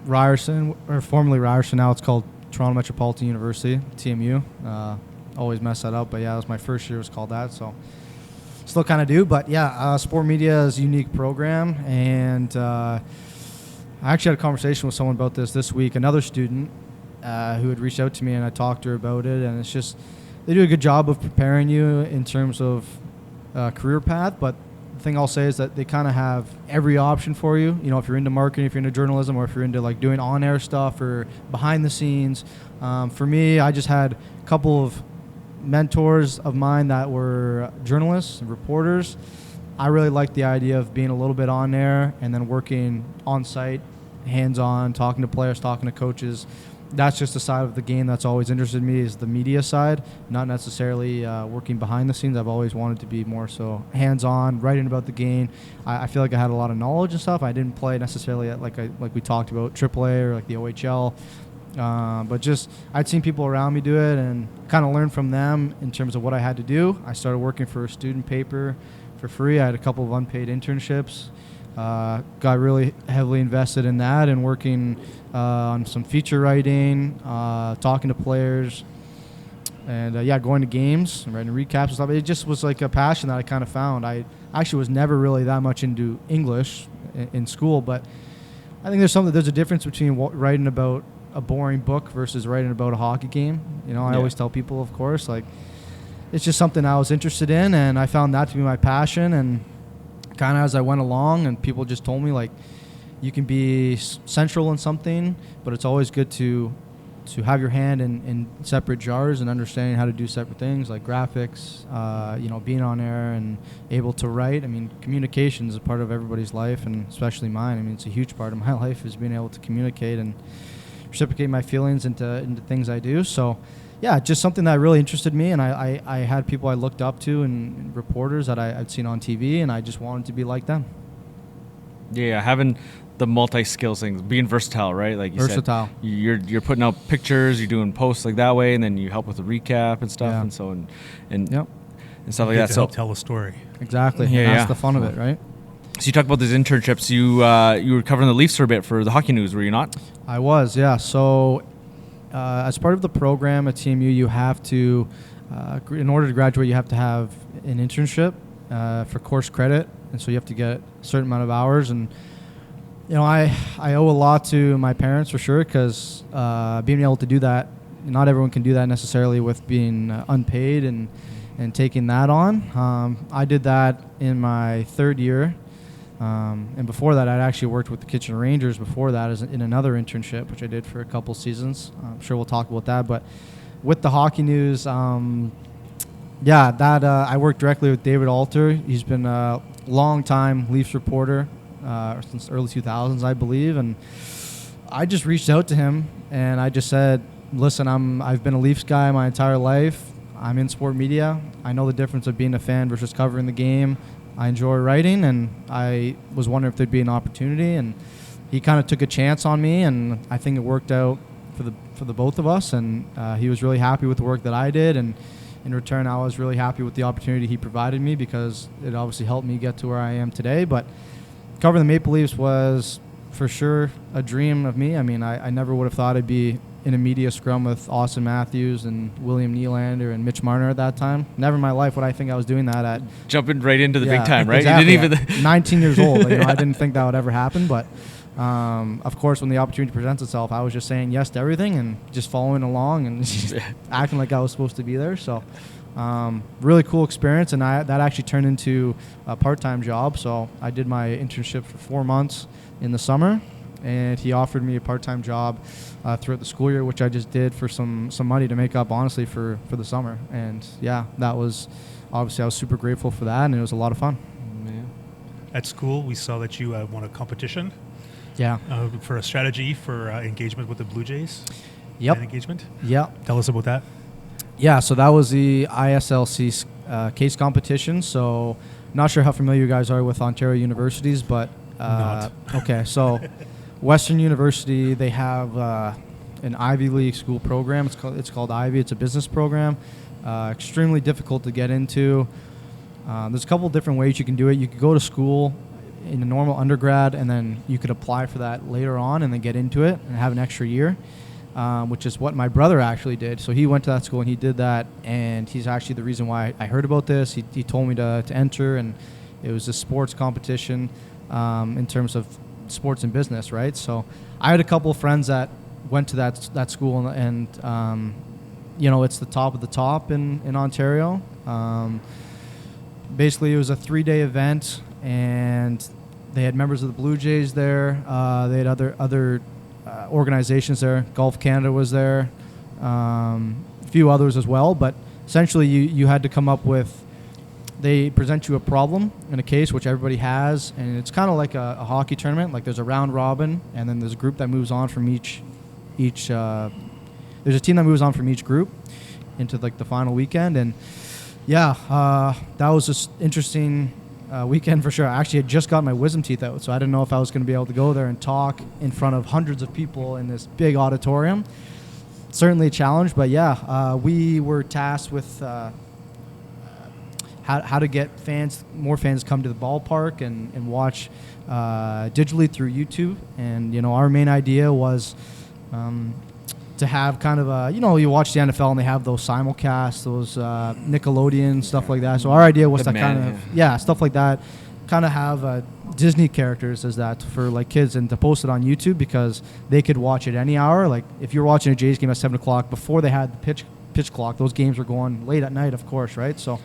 Ryerson, or formerly Ryerson, now it's called Toronto Metropolitan University, TMU. Always mess that up, but yeah, it was my first year. It was called that, so still kind of do. But yeah, sport media is a unique program, and I actually had a conversation with someone about this week. Another student who had reached out to me, and I talked to her about it, and it's just they do a good job of preparing you in terms of career path, but the thing I'll say is that they kind of have every option for you. You know, if you're into marketing, if you're into journalism, or if you're into like doing on-air stuff or behind the scenes. For me, I just had a couple of mentors of mine that were journalists and reporters. I really liked the idea of being a little bit on air and then working on site, hands-on, talking to players, talking to coaches. That's just the side of the game that's always interested me, is the media side, not necessarily working behind the scenes. I've always wanted to be more so hands-on, writing about the game. I feel like I had a lot of knowledge and stuff. I didn't play necessarily at like we talked about AAA or like the OHL, but just I'd seen people around me do it and kind of learned from them in terms of what I had to do. I started working for a student paper for free. I had a couple of unpaid internships. Got really heavily invested in that and working on some feature writing, talking to players, and going to games and writing recaps and stuff. It just was like a passion that I kind of found. I actually was never really that much into English in school, but I think there's a difference between writing about a boring book versus writing about a hockey game. You know, I always tell people, of course, like it's just something I was interested in, and I found that to be my passion. And kind of as I went along, and people just told me, like, you can be central in something, but it's always good to have your hand in separate jars and understanding how to do separate things like graphics, being on air and able to write. I mean, communication is a part of everybody's life, and especially mine. I mean, it's a huge part of my life, is being able to communicate and reciprocate my feelings into things I do. So yeah, just something that really interested me, and I had people I looked up to and reporters that I'd seen on TV, and I just wanted to be like them. Yeah, having the multi-skills things, being versatile, right? Like you said, you're putting out pictures, you're doing posts like that way, and then you help with the recap and stuff, and so and stuff like that. To help tell a story. Exactly. Yeah, that's the fun of it, right? So you talked about these internships. You were covering the Leafs for a bit for the Hockey News, were you not? I was, yeah. So as part of the program at TMU, you have to, in order to graduate, you have to have an internship for course credit, and so you have to get a certain amount of hours. And you know, I owe a lot to my parents for sure, because being able to do that, not everyone can do that necessarily with being unpaid and taking that on. I did that in my third year. And before that, I'd actually worked with the Kitchener Rangers before that as in another internship, which I did for a couple seasons. I'm sure we'll talk about that. But with the Hockey News, I worked directly with David Alter. He's been a long-time Leafs reporter since the early 2000s, I believe. And I just reached out to him, and I just said, listen, I've been a Leafs guy my entire life. I'm in sport media. I know the difference of being a fan versus covering the game. I enjoy writing, and I was wondering if there'd be an opportunity, and he kind of took a chance on me, and I think it worked out for the both of us, and he was really happy with the work that I did, and in return I was really happy with the opportunity he provided me, because it obviously helped me get to where I am today. But covering the Maple Leafs was for sure a dream of me. I mean, I never would have thought I'd be in a media scrum with Austin Matthews and William Nylander and Mitch Marner at that time. Never in my life would I think I was doing that at... Jumping right into the big time, right? Exactly. You didn't even... 19 years old. I didn't think that would ever happen, but of course, when the opportunity presents itself, I was just saying yes to everything and just following along and just acting like I was supposed to be there. So really cool experience, and that actually turned into a part-time job. So I did my internship for 4 months in the summer, and he offered me a part-time job throughout the school year, which I just did for some money to make up, honestly, for the summer. And yeah, that was obviously, I was super grateful for that, and it was a lot of fun. At school, we saw that you won a competition. Yeah. For a strategy for engagement with the Blue Jays. Yep. Engagement. Yeah. Tell us about that. Yeah. So that was the ISLC case competition. So not sure how familiar you guys are with Ontario universities, but okay. So Western University, they have an Ivy League school program. It's called Ivy. It's a business program. Extremely difficult to get into. There's a couple different ways you can do it. You could go to school in a normal undergrad, and then you could apply for that later on and then get into it and have an extra year, which is what my brother actually did. So he went to that school and he did that, and he's actually the reason why I heard about this. He told me to enter, and it was a sports competition in terms of sports and business, right? So I had a couple of friends that went to that school, and it's the top of the top in Ontario. Basically, it was a 3-day event, and they had members of the Blue Jays there. They had other organizations there. Golf Canada was there, a few others as well. But essentially, you had to come up with. They present you a problem in a case, which everybody has, and it's kind of like a hockey tournament. Like there's a round robin, and then there's a group that moves on from each. There's a team that moves on from each group into like the final weekend, and that was just interesting weekend for sure. I actually had just got my wisdom teeth out, so I didn't know if I was going to be able to go there and talk in front of hundreds of people in this big auditorium. Certainly a challenge, but we were tasked with how to get more fans come to the ballpark and watch digitally through YouTube. And our main idea was to have kind of you watch the NFL and they have those simulcasts, those Nickelodeon stuff like that. So our idea was to stuff like that, kind of have Disney characters as that for like kids, and to post it on YouTube because they could watch it any hour. Like if you're watching a Jays game at 7 o'clock, before they had the pitch clock, those games were going late at night, of course, right? So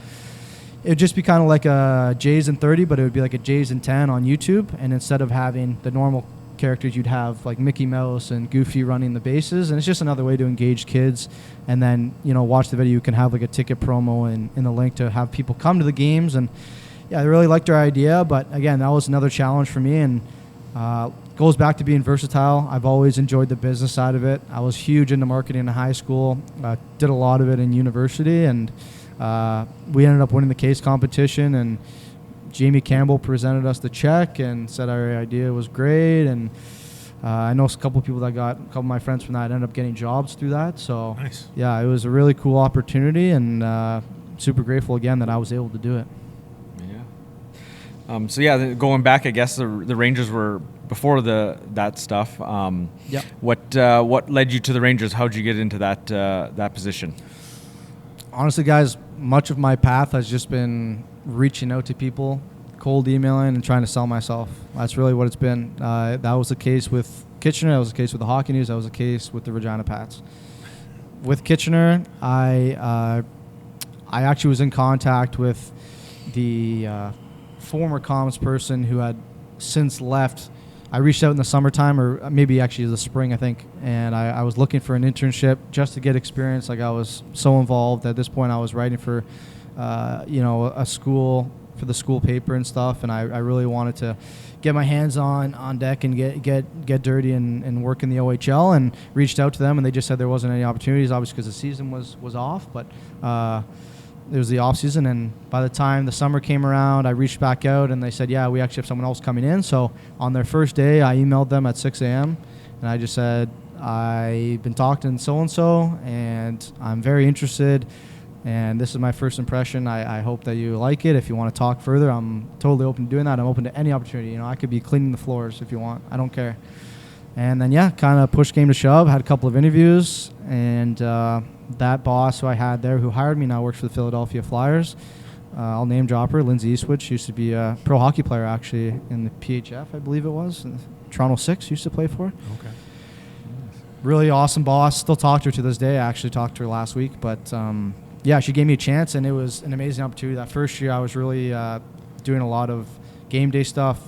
it would just be kind of like a Jays in 30, but it would be like a Jays in 10 on YouTube. And instead of having the normal characters, you'd have like Mickey Mouse and Goofy running the bases. And it's just another way to engage kids. And then, watch the video. You can have like a ticket promo in the link to have people come to the games. And I really liked our idea. But again, that was another challenge for me. And goes back to being versatile. I've always enjoyed the business side of it. I was huge into marketing in high school, did a lot of it in university, and we ended up winning the case competition, and Jamie Campbell presented us the check and said our idea was great. And I know a couple of couple of my friends from that ended up getting jobs through that. So nice. Yeah, it was a really cool opportunity, and super grateful again that I was able to do it. Yeah. Going back, I guess the Rangers were before that stuff. What led you to the Rangers? How'd you get into that position? Honestly, guys, much of my path has just been reaching out to people, cold emailing, and trying to sell myself. That's really what it's been. That was the case with Kitchener. That was the case with the Hockey News. That was the case with the Regina Pats. With Kitchener, I actually was in contact with the former comms person who had since left. I reached out in the summertime, or maybe actually the spring, I think, and I was looking for an internship just to get experience. Like I was so involved at this point. I was writing for, a school, for the school paper and stuff, and I really wanted to get my hands on deck and get dirty and work in the OHL. And reached out to them, and they just said there wasn't any opportunities, obviously because the season was off, but. It was the off season, and by the time the summer came around, I reached back out, and they said, yeah, we actually have someone else coming in. So on their first day, I emailed them at 6 a.m., and I just said, I've been talking to so-and-so, and I'm very interested, and this is my first impression. I hope that you like it. If you want to talk further, I'm totally open to doing that. I'm open to any opportunity. I could be cleaning the floors if you want. I don't care. And then, kind of push came to shove, had a couple of interviews, and that boss who I had there who hired me now works for the Philadelphia Flyers. I'll name drop her. Lindsay Eastwood. She used to be a pro hockey player, actually, in the PHF, I believe it was. Toronto 6 used to play for. Okay. Really awesome boss. Still talk to her to this day. I actually talked to her last week. But, she gave me a chance, and it was an amazing opportunity. That first year, I was really doing a lot of game day stuff,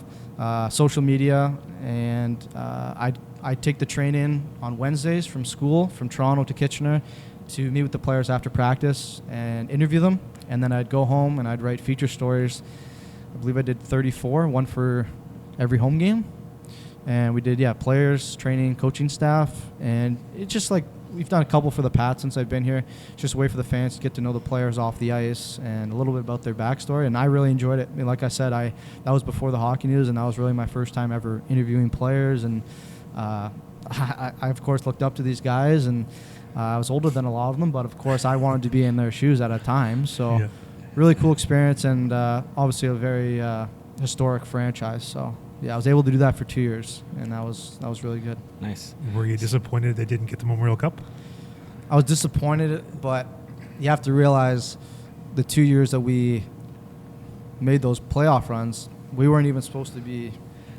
social media, and I'd take the train in on Wednesdays from school, from Toronto to Kitchener, to meet with the players after practice and interview them. And then I'd go home and I'd write feature stories. I believe I did 34, one for every home game. And we did, players, training, coaching staff. And it's just like we've done a couple for the Pats since I've been here. Just a way for the fans to get to know the players off the ice and a little bit about their backstory. And I really enjoyed it. I mean, like I said, that was before the Hockey News, and that was really my first time ever interviewing players. And I of course, looked up to these guys. And I was older than a lot of them, but, of course, I wanted to be in their shoes at a time. So really cool experience, and obviously a very historic franchise. So, I was able to do that for 2 years, and that was really good. Nice. Were you disappointed they didn't get the Memorial Cup? I was disappointed, but you have to realize the 2 years that we made those playoff runs, we weren't even supposed to be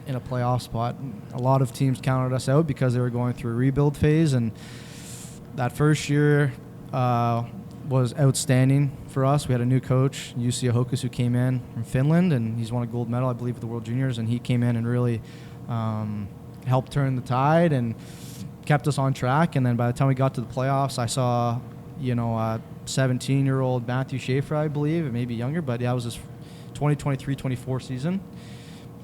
in a playoff spot. A lot of teams counted us out because they were going through a rebuild phase, and that first year was outstanding for us. We had a new coach, Jussi Ahokas, who came in from Finland, and he's won a gold medal, I believe, at the World Juniors, and he came in and really helped turn the tide and kept us on track. And then by the time we got to the playoffs, I saw, a 17-year-old Matthew Schaefer, I believe, maybe younger, but it was his 2023-24 season.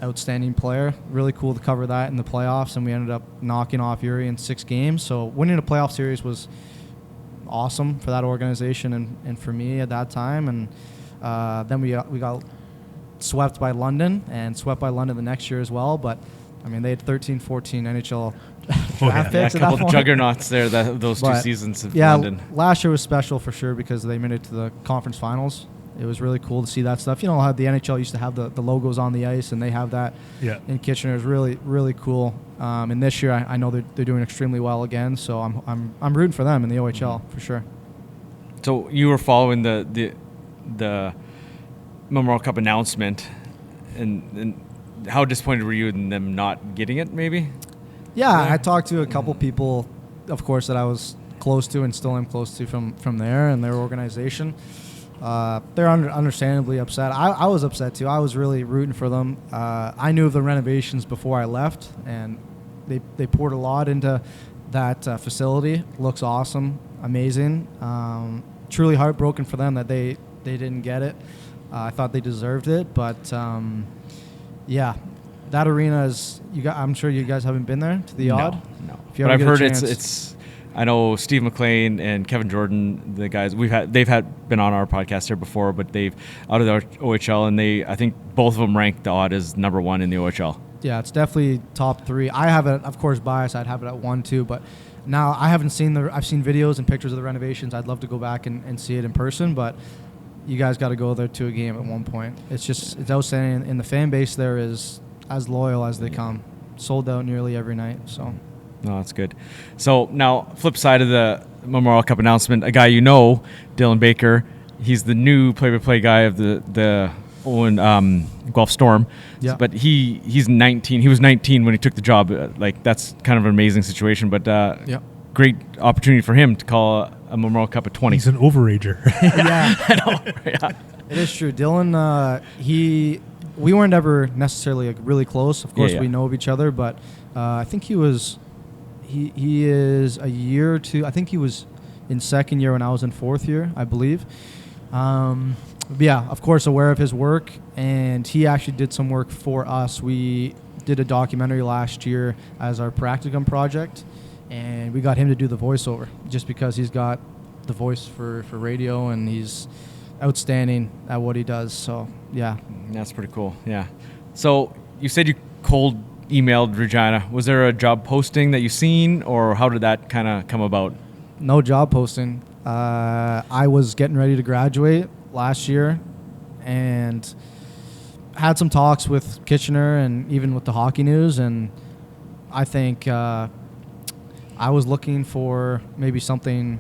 Outstanding player. Really cool to cover that in the playoffs, and we ended up knocking off Erie in 6 games. So winning a playoff series was awesome for that organization and for me at that time. And then we got swept by London, and swept by London the next year as well. But, I mean, they had 13, 14 NHL draft picks a at couple that point. juggernauts there, those 2 seasons of London. Last year was special for sure because they made it to the conference finals. It was really cool to see that stuff. How the NHL used to have the logos on the ice, and they have that in Kitchener. It was really, really cool. And this year, I know they're doing extremely well again. So I'm rooting for them in the OHL for sure. So you were following the Memorial Cup announcement, and how disappointed were you in them not getting it? Maybe. Yeah, I talked to a couple people, of course, that I was close to and still am close to from there and their organization. They're understandably upset. I was upset too. I was really rooting for them. I knew of the renovations before I left, and they poured a lot into that facility. Looks awesome, amazing. Truly heartbroken for them that they didn't get it. I thought they deserved it, but that arena is. I'm sure you guys haven't been there to the Odd. No. But I've heard it's. I know Steve McLean and Kevin Jordan, the guys they've been on our podcast here before, but they've out of the OHL, and I think both of them ranked the Odd as number 1 in the OHL. Yeah, it's definitely top 3. I have it, of course, bias. I'd have it at 1, 2, but now I haven't seen I've seen videos and pictures of the renovations. I'd love to go back and see it in person, but you guys got to go there to a game at one point. It's outstanding, and the fan base there is as loyal as they come. Sold out nearly every night, so. No, that's good. So now, flip side of the Memorial Cup announcement, a guy Dylan Baker, he's the new play-by-play guy of the Owen Guelph Storm. Yeah. But he's 19. He was 19 when he took the job. That's kind of an amazing situation. But great opportunity for him to call a Memorial Cup at 20. He's an overager. Yeah, I know. Yeah. It is true. Dylan, we weren't ever necessarily really close. Of course, we know of each other, but I think he was. He is a year or two. I think he was in second year when I was in fourth year, I believe. Of course, aware of his work, and he actually did some work for us. We did a documentary last year as our practicum project, and we got him to do the voiceover just because he's got the voice for radio, and he's outstanding at what he does. So, yeah. That's pretty cool, yeah. So you said you cold emailed Regina. Was there a job posting that you seen, or how did that kind of come about? No job posting. I was getting ready to graduate last year and had some talks with Kitchener and even with the Hockey News, and I think I was looking for maybe something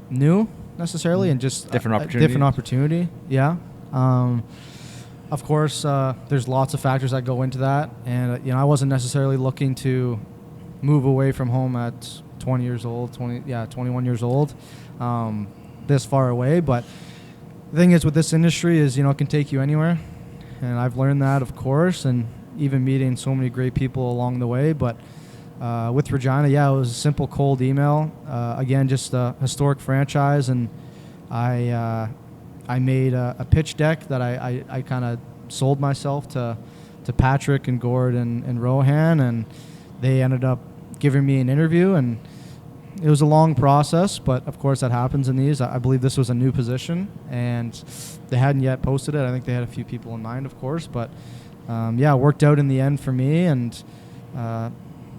new necessarily and just different opportunity. Yeah. Of course, there's lots of factors that go into that, and I wasn't necessarily looking to move away from home at 21 years old, this far away. But the thing is, with this industry, is it can take you anywhere, and I've learned that, of course, and even meeting so many great people along the way. But with Regina, it was a simple cold email. Again, just a historic franchise, and I made a pitch deck that I kind of sold myself to Patrick and Gord and Rohan, and they ended up giving me an interview, and it was a long process, but of course that happens in these. I believe this was a new position, and they hadn't yet posted it. I think they had a few people in mind, of course, but it worked out in the end for me, and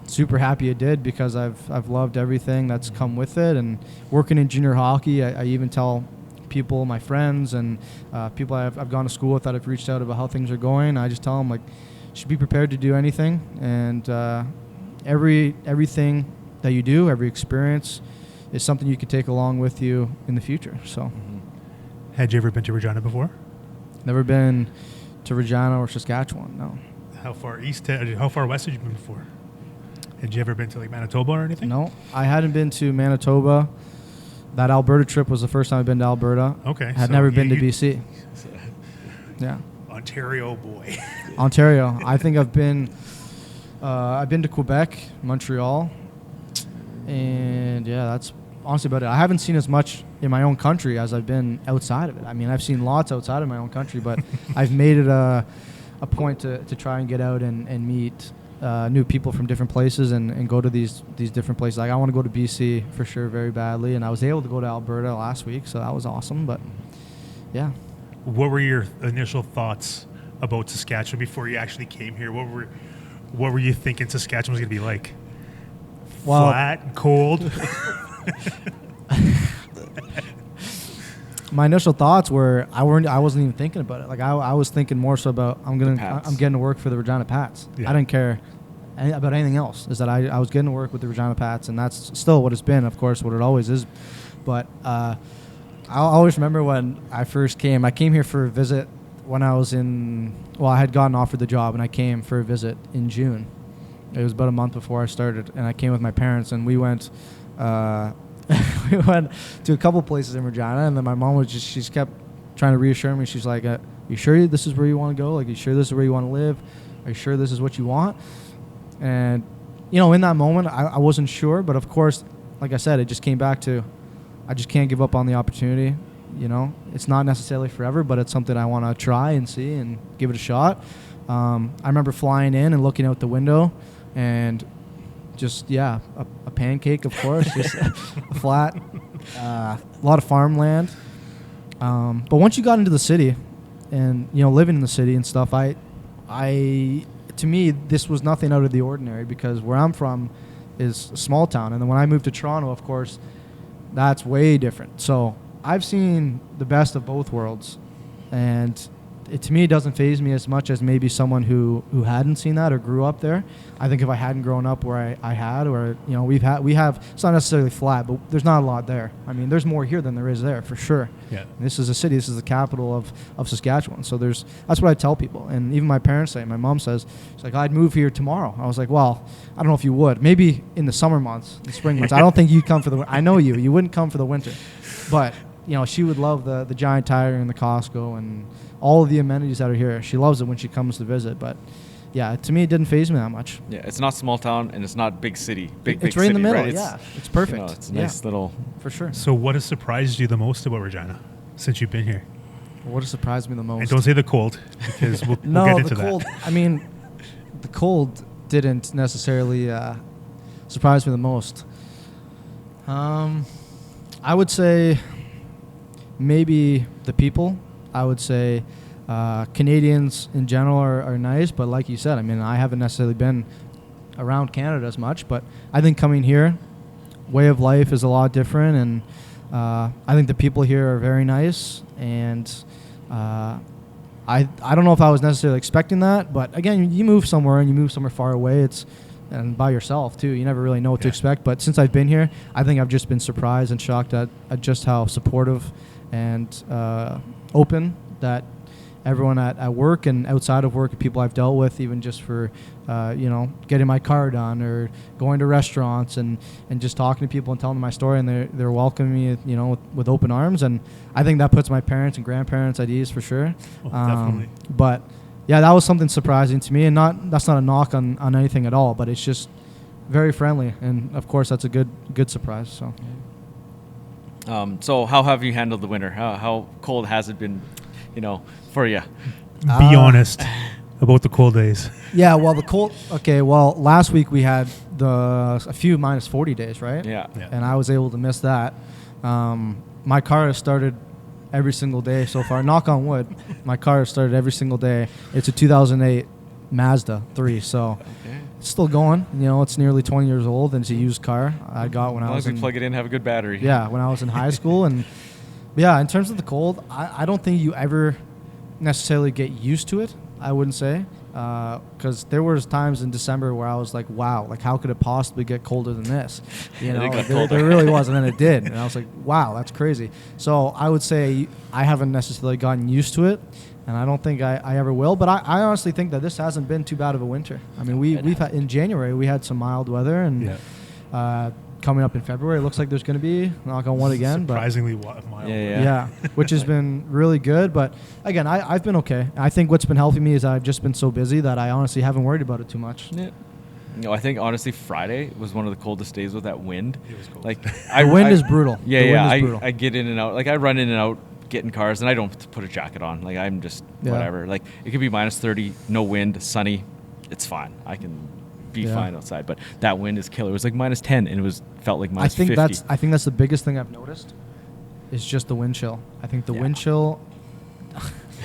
super happy it did, because I've loved everything that's come with it. And working in junior hockey, I even tell people, my friends and people I've gone to school with that have reached out about how things are going. I just tell them, like, you should be prepared to do anything, and everything that you do, every experience, is something you could take along with you in the future. So, Had you ever been to Regina before? Never been to Regina or Saskatchewan. No. How far west had you been before? Had you ever been to like Manitoba or anything? No, I hadn't been to Manitoba. That Alberta trip was the first time I've been to Alberta. Okay. Had never been to BC. Yeah. Ontario boy. Ontario. I think I've been to Quebec, Montreal, and that's honestly about it. I haven't seen as much in my own country as I've been outside of it. I mean, I've seen lots outside of my own country, but I've made it a point to try and get out and meet new people from different places and go to these different places. Like, I want to go to BC for sure very badly, and I was able to go to Alberta last week, so that was awesome. But yeah. What were your initial thoughts about Saskatchewan before you actually came here? What were you thinking Saskatchewan was going to be like? Flat and cold? My initial thoughts were I wasn't even thinking about it. Like, I was thinking more so about I'm getting to work for the Regina Pats. Yeah. I didn't care about anything else. Is that I was getting to work with the Regina Pats, and that's still what it's been, of course, what it always is. But I always remember when I first came. I came here for a visit when I was I had gotten offered the job, and I came for a visit in June. It was about a month before I started, and I came with my parents, and we went we went to a couple places in Regina, and then my mom she just kept trying to reassure me. She's like, you sure this is where you want to go? Like, you sure this is where you want to live? Are you sure this is what you want? And, in that moment, I wasn't sure, but of course, like I said, it just came back to, I just can't give up on the opportunity. It's not necessarily forever, but it's something I want to try and see and give it a shot. I remember flying in and looking out the window, and just a pancake, of course, just flat, a lot of farmland. But once you got into the city, and living in the city and stuff, to me this was nothing out of the ordinary, because where I'm from is a small town, and then when I moved to Toronto, of course, that's way different. So I've seen the best of both worlds, and to me, it doesn't faze me as much as maybe someone who hadn't seen that or grew up there. I think if I hadn't grown up where I had, or we have, it's not necessarily flat, but there's not a lot there. I mean, there's more here than there is there, for sure. Yeah. And this is a city. This is the capital of Saskatchewan. So that's what I tell people, and even my parents say. My mom says, she's like, I'd move here tomorrow. I was like, well, I don't know if you would. Maybe in the summer months, the spring months. I don't think you'd come for the. I know you wouldn't come for the winter, but she would love the Giant Tiger and the Costco and all of the amenities that are here. She loves it when she comes to visit, but to me, it didn't faze me that much. Yeah, it's not small town, and it's not big city. It's right city, in the middle. right? It's perfect. It's a nice little. For sure. So what has surprised you the most about Regina since you've been here? What has surprised me the most? And don't say the cold, because we'll get into the cold. that. I mean, the cold didn't necessarily surprise me the most. I would say maybe the people. I would say Canadians in general are nice, but like you said, I mean, I haven't necessarily been around Canada as much, but I think coming here, way of life is a lot different, and I think the people here are very nice, and I don't know if I was necessarily expecting that, but again, you move somewhere and you move somewhere far away, and by yourself too, you never really know what to expect. But since I've been here, I think I've just been surprised and shocked at just how supportive and open that everyone at work and outside of work, people I've dealt with, even just for getting my car done or going to restaurants and just talking to people and telling them my story, and they're welcoming me with open arms, and I think that puts my parents and grandparents at ease for sure. Definitely. But that was something surprising to me, and that's not a knock on anything at all, but it's just very friendly, and of course that's a good surprise. So. So how have you handled the winter? How cold has it been, for you? Be honest. about the cold days. Yeah, well, the cold. Okay, well, last week we had a few minus 40 days, right? Yeah. And I was able to miss that. My car has started every single day so far. Knock on wood. My car has started every single day. It's a 2008 Mazda 3, so it's still going. You know, it's nearly 20 years old, and it's a used car I got when I was plug it in, have a good battery. Yeah, when I was in high school. And yeah, in terms of the cold, I don't think you ever necessarily get used to it, I wouldn't say. Because there was times in December where I was like, wow, like how could it possibly get colder than this? You know, there really was, and then it did. And I was like, wow, that's crazy. So I would say I haven't necessarily gotten used to it, and I don't think I ever will. But I honestly think that this hasn't been too bad of a winter. I mean, we've had, in January, we had some mild weather, and coming up in February, it looks like there's going to be, knock on wood again. Surprisingly mild. Yeah, which has been really good. But again, I've been okay. I think what's been helping me is I've just been so busy that I honestly haven't worried about it too much. Yeah. No, I think honestly Friday was one of the coldest days with that wind. It was cold. Like the wind is brutal. Yeah, I get in and out. Like I run in and out getting cars, and I don't put a jacket on. Like I'm just whatever. Like it could be minus 30, no wind, sunny. It's fine. I can be fine outside, but that wind is killer. It was like minus 10, and it felt like minus 50. I think that's the biggest thing I've noticed. Is just the wind chill. I think the wind chill.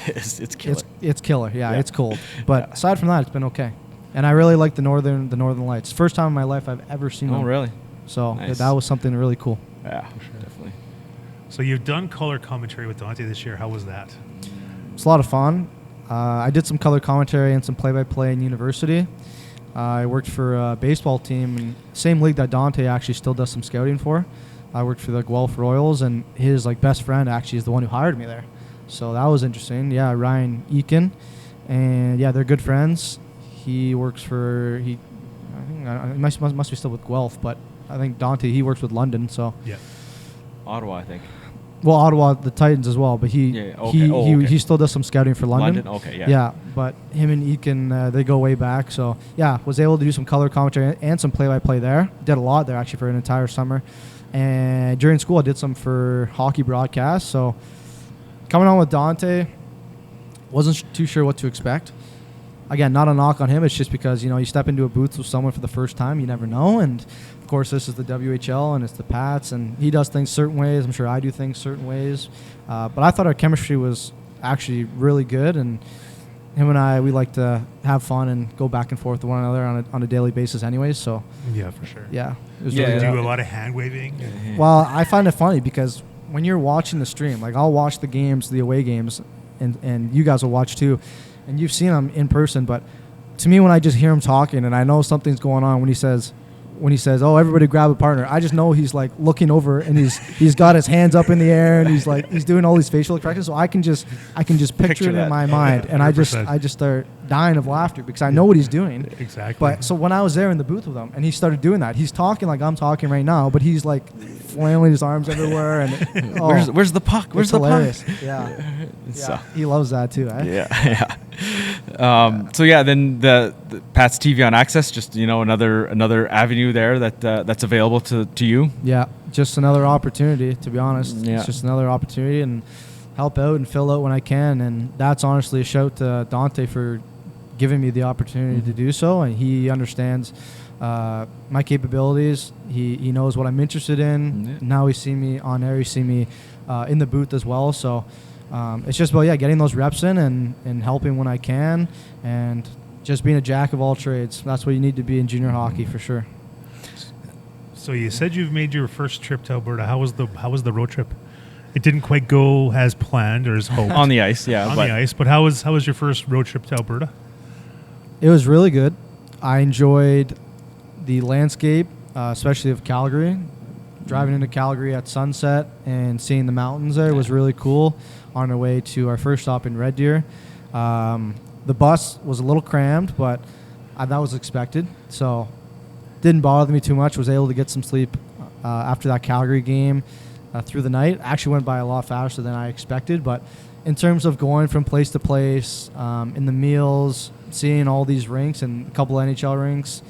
it's killer. It's killer. Yeah, it's cold. But aside from that, it's been okay. And I really like the northern lights. First time in my life I've ever seen them. Oh, really? So that was something really cool. Yeah, sure. Definitely. So you've done color commentary with Dante this year. How was that? It's a lot of fun. I did some color commentary and some play-by-play in university. I worked for a baseball team, in same league that Dante actually still does some scouting for. I worked for the Guelph Royals, and his best friend actually is the one who hired me there. So that was interesting. Yeah, Ryan Eakin, and they're good friends. He works for I think must be still with Guelph, but I think Dante, he works with London. So Ottawa, I think. Well, Ottawa, the Titans as well, but he still does some scouting for London. Yeah, but him and Eakin, they go way back. So was able to do some color commentary and some play-by-play there. Did a lot there actually for an entire summer. And during school, I did some for hockey broadcasts. So coming on with Dante, wasn't too sure what to expect. Again, not a knock on him. It's just because, you step into a booth with someone for the first time, you never know. And, of course, this is the WHL and it's the Pats, and he does things certain ways. I'm sure I do things certain ways. But I thought our chemistry was actually really good, and him and I, we like to have fun and go back and forth with one another on a daily basis anyways. So yeah, for sure. Yeah. It was really do a lot of hand-waving? Well, I find it funny because when you're watching the stream, like I'll watch the games, the away games, and you guys will watch too, and you've seen him in person, but to me, when I just hear him talking and I know something's going on when he says, "Oh, everybody grab a partner," I just know he's like looking over and he's got his hands up in the air and he's doing all these facial expressions. So I can just picture it in my mind, and I just start dying of laughter because I know what he's doing. Exactly. But so when I was there in the booth with him and he started doing that, he's talking like I'm talking right now, but he's like flailing his arms everywhere and where's the puck? Where's the hilarious. puck? Yeah. He loves that too. Eh? So then the Pat's TV on Access, just another avenue there that's available to you. Yeah, just another opportunity, to be honest. Yeah. It's just another opportunity and help out and fill out when I can, and that's honestly a shout to Dante for giving me the opportunity to do so, and he understands my capabilities. He knows what I'm interested in. Yeah. Now he's seen me on air. He's seen me in the booth as well. So it's just about getting those reps in and helping when I can, and just being a jack of all trades. That's what you need to be in junior hockey for sure. So you said you've made your first trip to Alberta. How was the road trip? It didn't quite go as planned or as hoped. On the ice, yeah. On the ice, but how was your first road trip to Alberta? It was really good. I enjoyed the landscape, especially of Calgary. Driving into Calgary at sunset and seeing the mountains there was really cool on our way to our first stop in Red Deer. The bus was a little crammed, but that was expected. So didn't bother me too much. Was able to get some sleep after that Calgary game through the night. Actually went by a lot faster than I expected. But in terms of going from place to place, in the meals, seeing all these rinks and a couple of NHL rinks,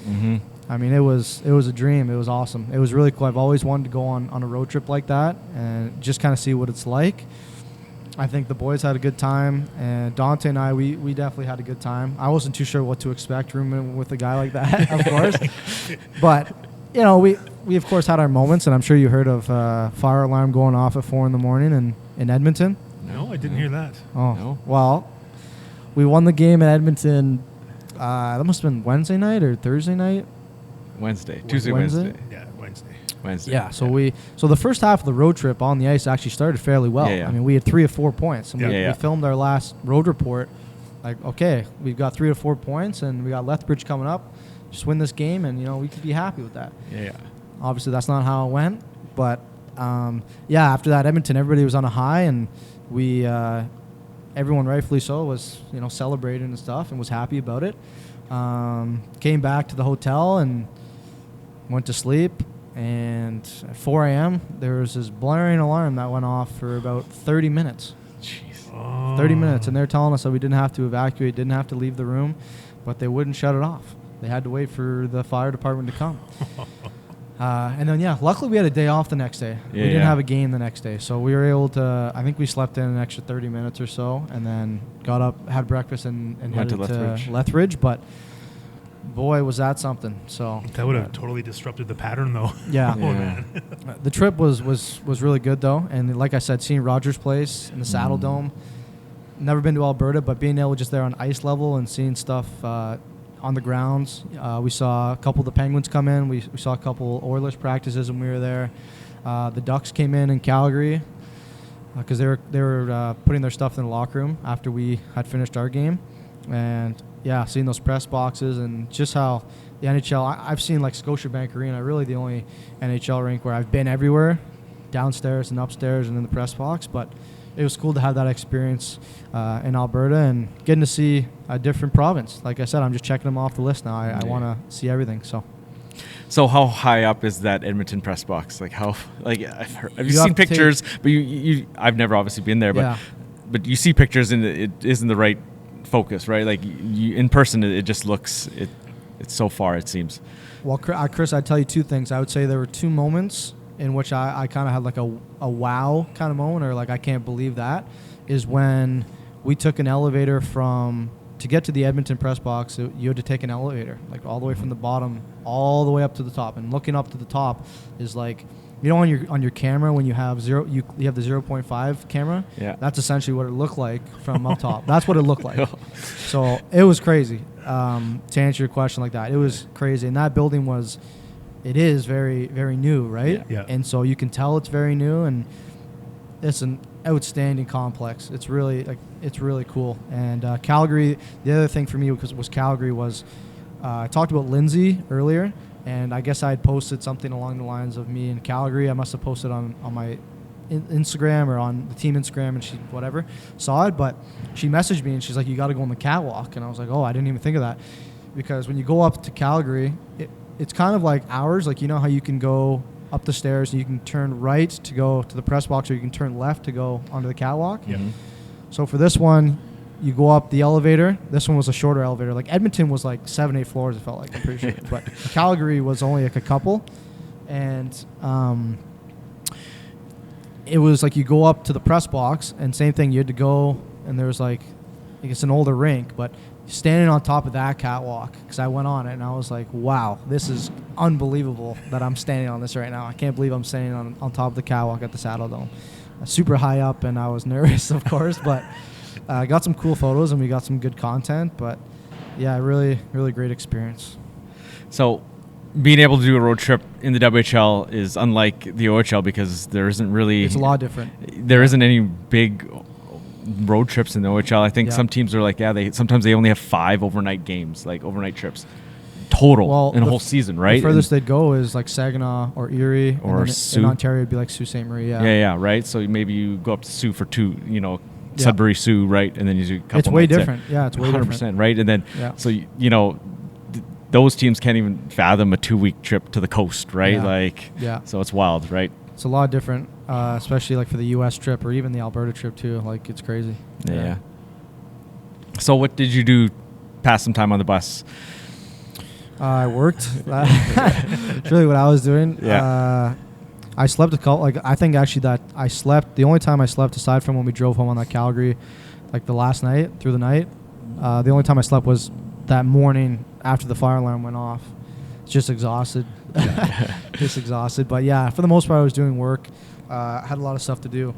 I mean, it was a dream. It was awesome. It was really cool. I've always wanted to go on a road trip like that and just kind of see what it's like. I think the boys had a good time, and Dante and I, we definitely had a good time. I wasn't too sure what to expect rooming with a guy like that, of course. But, we of course had our moments, and I'm sure you heard of fire alarm going off at 4 a.m. in Edmonton. No, I didn't hear that. Oh, No. Well, we won the game in Edmonton. That must have been Wednesday night or Thursday night. Tuesday, Wednesday. Yeah, Wednesday. Yeah, so the first half of the road trip on the ice actually started fairly well. Yeah. I mean, we had 3 or 4 points, and Yeah. we filmed our last road report. Like, okay, we've got 3 or 4 points, and we got Lethbridge coming up. Just win this game, and we could be happy with that. Yeah. Obviously, that's not how it went, but after that, Edmonton, everybody was on a high, and we, everyone rightfully so, was celebrating and stuff, and was happy about it. Came back to the hotel and went to sleep. And at 4 a.m., there was this blaring alarm that went off for about 30 minutes. Jeez. 30 minutes. And they're telling us that we didn't have to evacuate, didn't have to leave the room, but they wouldn't shut it off. They had to wait for the fire department to come. And then, luckily we had a day off the next day. We didn't have a game the next day. So we were able to, I think we slept in an extra 30 minutes or so, and then got up, had breakfast, and Went headed to Lethbridge. But boy, was that something. So that would have totally disrupted the pattern, though. Yeah. Oh, man. The trip was really good, though. And like I said, seeing Rogers Place in the Saddle Dome, never been to Alberta, but being able just there on ice level and seeing stuff on the grounds. We saw a couple of the Penguins come in. We saw a couple Oilers practices when we were there. The Ducks came in Calgary because they were putting their stuff in the locker room after we had finished our game. And seeing those press boxes and just how the NHL, I've seen like Scotiabank Arena, really the only NHL rink where I've been everywhere, downstairs and upstairs and in the press box. But it was cool to have that experience in Alberta and getting to see a different province. Like I said, I'm just checking them off the list now. I want to see everything. So how high up is that Edmonton press box? Like have you seen pictures? But you I've never obviously been there, but you see pictures and it isn't the right focus, right? Like in person, it just looks it's so far, it seems. Well, Chris, I'd tell you 2 things. I would say there were 2 moments in which I kind of had like a wow kind of moment, or like I can't believe that, is when we took an elevator to get to the Edmonton press box. You had to take an elevator like all the way from the bottom all the way up to the top, and looking up to the top is like, on your camera when you have you have the 0.5 camera. Yeah. That's essentially what it looked like from up top. That's what it looked like. So it was crazy. To answer your question like that, it was crazy. And that building is very, very new, right? Yeah. And so you can tell it's very new, and it's an outstanding complex. It's really cool. And Calgary, the other thing for me was Calgary was I talked about Lindsay earlier. And I guess I had posted something along the lines of me in Calgary. I must have posted on my Instagram or on the team Instagram, and she saw it. But she messaged me and she's like, "You got to go on the catwalk." And I was like, "Oh, I didn't even think of that," because when you go up to Calgary, it's kind of like ours. Like how you can go up the stairs and you can turn right to go to the press box, or you can turn left to go onto the catwalk. Yeah. So for this one, you go up the elevator. This one was a shorter elevator. Like Edmonton was like 7-8 floors, it felt like, I'm pretty sure. But Calgary was only like a couple. And it was like you go up to the press box, and same thing, you had to go, and there was like, I guess an older rink, but standing on top of that catwalk, because I went on it, and I was like, wow, this is unbelievable that I'm standing on this right now. I can't believe I'm standing on top of the catwalk at the Saddle Dome. Super high up, and I was nervous, of course, but I got some cool photos and we got some good content, but really, really great experience. So being able to do a road trip in the WHL is unlike the OHL because there isn't really... It's a lot different. There isn't any big road trips in the OHL. I think some teams are like, sometimes they only have 5 overnight games, like overnight trips total in a whole season, right? The furthest they'd go is like Saginaw or Erie, or in Ontario it'd be like Sault Ste. Marie. Yeah, right? So maybe you go up to Sault for 2, Sudbury, Sioux, right? And then you do a couple. It's way different. Yeah, it's way 100%, different. right? And then, so, those teams can't even fathom a 2-week trip to the coast, right? So it's wild, right? It's a lot different, especially like for the U.S. trip or even the Alberta trip too. Like, it's crazy. Yeah. So what did you do? Pass some time on the bus? I worked. That's really what I was doing. Yeah. I slept I think actually that I slept, the only time I slept aside from when we drove home on that Calgary, like the last night, through the night, the only time I slept was that morning after the fire alarm went off. Just exhausted. Just exhausted. But yeah, for the most part, I was doing work. I had a lot of stuff to do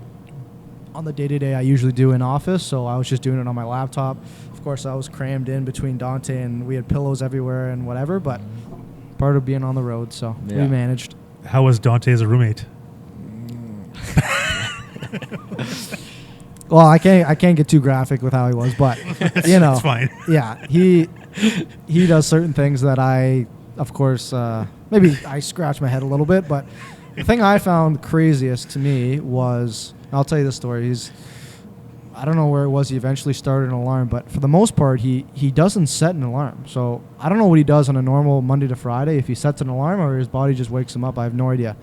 on the day-to-day I usually do in office, so I was just doing it on my laptop. Of course, I was crammed in between Dante, and we had pillows everywhere and whatever, but part of being on the road, so we managed. How was Dante as a roommate? Well, I can't get too graphic with how he was, but you know, it's fine. Yeah, he does certain things that I, of course, maybe I scratch my head a little bit, but the thing I found craziest to me was, I'll tell you the story. I don't know where it was. He eventually started an alarm, but for the most part, he doesn't set an alarm. So I don't know what he does on a normal Monday to Friday, if he sets an alarm or his body just wakes him up. I have no idea.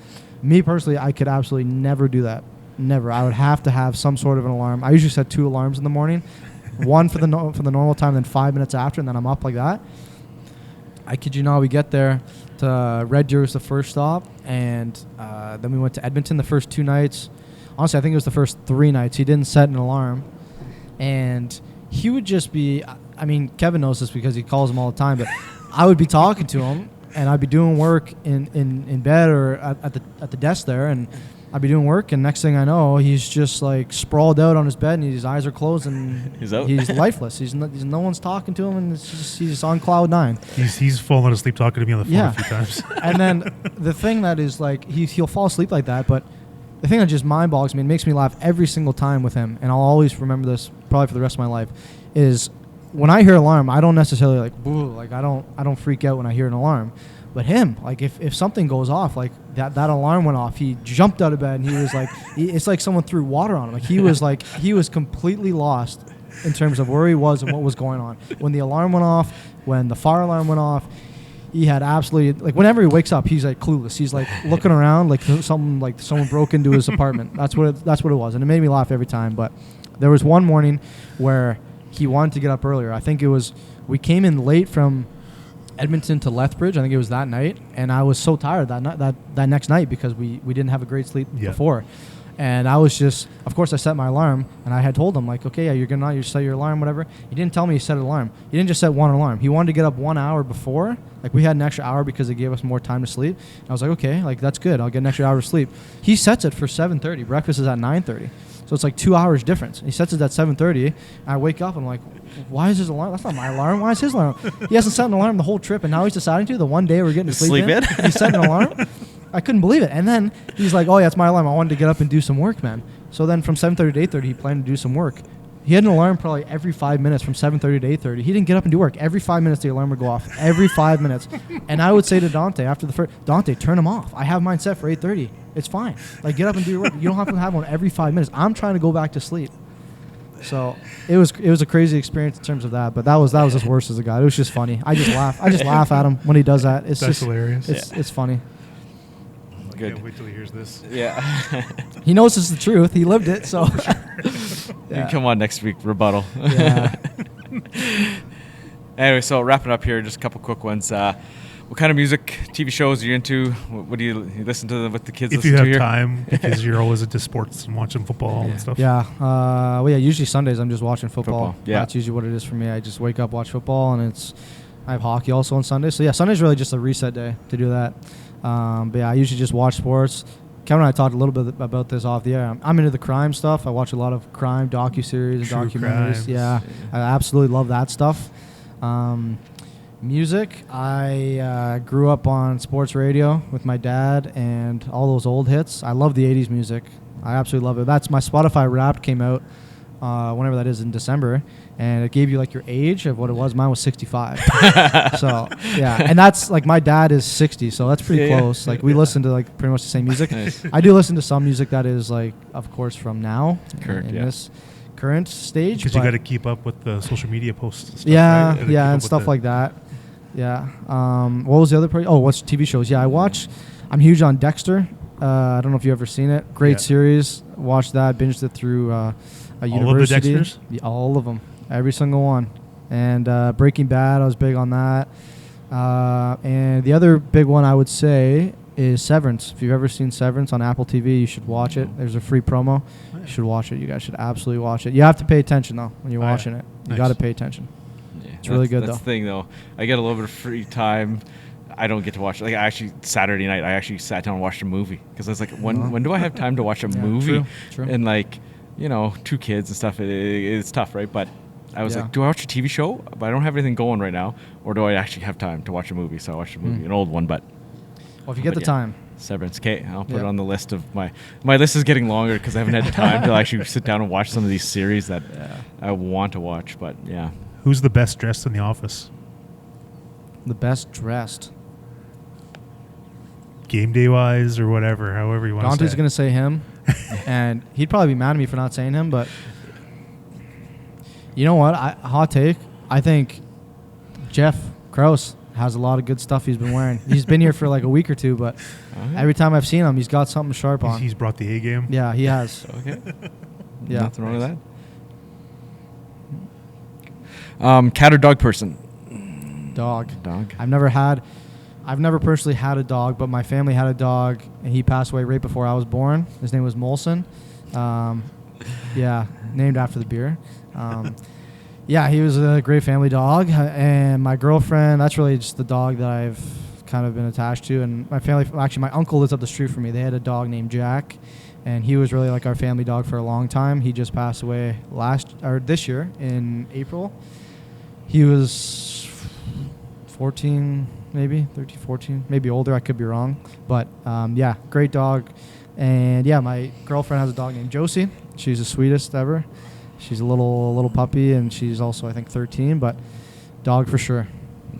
Me personally, I could absolutely never do that. Never. I would have to have some sort of an alarm. I usually set 2 alarms in the morning, one for the normal time, then 5 minutes after, and then I'm up like that. I kid you not, we get there to Red Deer was the first stop, and then we went to Edmonton the first 2 nights. Honestly, I think it was the first 3 nights. He didn't set an alarm, and he would just be, I mean, Kevin knows this because he calls him all the time, but I would be talking to him, and I'd be doing work in bed or at the desk there, and I'd be doing work, and next thing I know, he's just like sprawled out on his bed, and his eyes are closed, and he's out. He's lifeless. No one's talking to him, and he's on cloud 9. He's fallen asleep talking to me on the phone a few times. And then the thing that is like, he'll fall asleep like that, but the thing that just mind boggles me and makes me laugh every single time with him, and I'll always remember this probably for the rest of my life, is when I hear alarm, I don't necessarily like boo, like I don't freak out when I hear an alarm. But him, like if something goes off, like that alarm went off, he jumped out of bed and he was like, it's like someone threw water on him. Like he was completely lost in terms of where he was and what was going on. When the alarm went off, when the fire alarm went off, he had absolutely, like, whenever he wakes up, he's like clueless. He's like looking around like someone broke into his apartment. That's what it was, and it made me laugh every time. But there was one morning where he wanted to get up earlier. I think it was, we came in late from Edmonton to Lethbridge. I think it was that night, and I was so tired that next night because we didn't have a great sleep before. And I was just, of course, I set my alarm, and I had told him, like, okay, yeah, you set your alarm, whatever. He didn't tell me he set an alarm. He didn't just set one alarm. He wanted to get up 1 hour before. Like, we had an extra hour because it gave us more time to sleep. And I was like, okay, like, that's good. I'll get an extra hour of sleep. He sets it for 7:30. Breakfast is at 9:30. So it's like 2 hours difference. He sets it at 7:30, and I wake up, and I'm like, why is his alarm? That's not my alarm. Why is his alarm? He hasn't set an alarm the whole trip, and now he's deciding to. The one day we're getting to sleep in. He set an alarm. I couldn't believe it. And then he's like, oh, yeah, it's my alarm. I wanted to get up and do some work, man. So then from 7:30 to 8:30, he planned to do some work. He had an alarm probably every 5 minutes from 7:30 to 8:30. He didn't get up and do work. Every 5 minutes, the alarm would go off. Every 5 minutes. And I would say to Dante after the first, Dante, turn him off. I have mine set for 8:30. It's fine. Like, get up and do your work. You don't have to have one every 5 minutes. I'm trying to go back to sleep. So it was a crazy experience in terms of that. But that was as worse as a guy. It was just funny. I just laugh at him when he does that. It's That's just hilarious. It's funny. I can't wait till he hears this. Yeah. He knows it's the truth. He lived it. So You come on next week, rebuttal. Yeah. Anyway, so wrapping up here, just a couple quick ones. What kind of music, TV shows are you into? What do you listen to with the kids? If you have time, because you're always into sports and watching football and stuff. Yeah. Well, yeah. Usually Sundays I'm just watching football. Yeah. That's usually what it is for me. I just wake up, watch football, and I have hockey also on Sunday. So yeah, Sunday's really just a reset day to do that. But yeah, I usually just watch sports. Kevin and I talked a little bit about this off the air. I'm into the crime stuff. I watch a lot of crime docuseries and documentaries. Crimes. Yeah, I absolutely love that stuff. Music, I grew up on sports radio with my dad and all those old hits. I love the 80s music. I absolutely love it. That's my Spotify Wrapped came out whenever that is in December, and it gave you like your age of what it was. Mine was 65. So yeah, and that's like my dad is 60, so that's pretty close. Like we listen to like pretty much the same music. Nice. I do listen to some music that is like, of course, from now Current, in this current stage. Because you got to keep up with the social media posts and stuff. Yeah, right? yeah, and stuff like that. Yeah. What was the other part? Oh, what's TV shows? Yeah, I'm huge on Dexter. I don't know if you've ever seen it. Great series. Watched that. Binged it through a university. All of the Dexters? Yeah, all of them. Every single one. And Breaking Bad, I was big on that. And the other big one I would say is Severance. If you've ever seen Severance on Apple TV, you should watch it. There's a free promo. You should watch it. You guys should absolutely watch it. You have to pay attention, though, when you're watching it. You got to pay attention. Yeah, it's really good, that's though. The thing, though. I get a little bit of free time. I don't get to watch. Like, Saturday night, I actually sat down and watched a movie. Because I was like, when do I have time to watch a movie? True. And, like, 2 kids and stuff, it's tough, right? But I was like, do I watch a TV show? But I don't have anything going right now. Or do I actually have time to watch a movie? So I watched a movie, an old one, but... Well, if you get the time. Severance. Okay, I'll put it on the list of my list is getting longer because I haven't had time to actually sit down and watch some of these series that I want to watch. But, yeah. Who's the best dressed in the office? The best dressed? Game day wise or whatever, however you want to say. Dante's going to say him, and he'd probably be mad at me for not saying him, but you know what? Hot take. I think Jeff Krause has a lot of good stuff he's been wearing. He's been here for like a week or two, but every time I've seen him, he's got something sharp on. He's brought the A game? Yeah, he has. Okay. Yeah. Nothing wrong with that. Cat or dog person? Dog. Dog. I've never personally had a dog, but my family had a dog, and he passed away right before I was born. His name was Molson. Named after the beer. Yeah, he was a great family dog, and my girlfriend, that's really just the dog that I've kind of been attached to. And my family, actually, my uncle lives up the street from me. They had a dog named Jack, and he was really like our family dog for a long time. He just passed away this year in April. He was 14, maybe 13, 14, maybe older. I could be wrong, but great dog. And my girlfriend has a dog named Josie. She's the sweetest ever. She's a little puppy, and she's also, I think, 13, but dog for sure.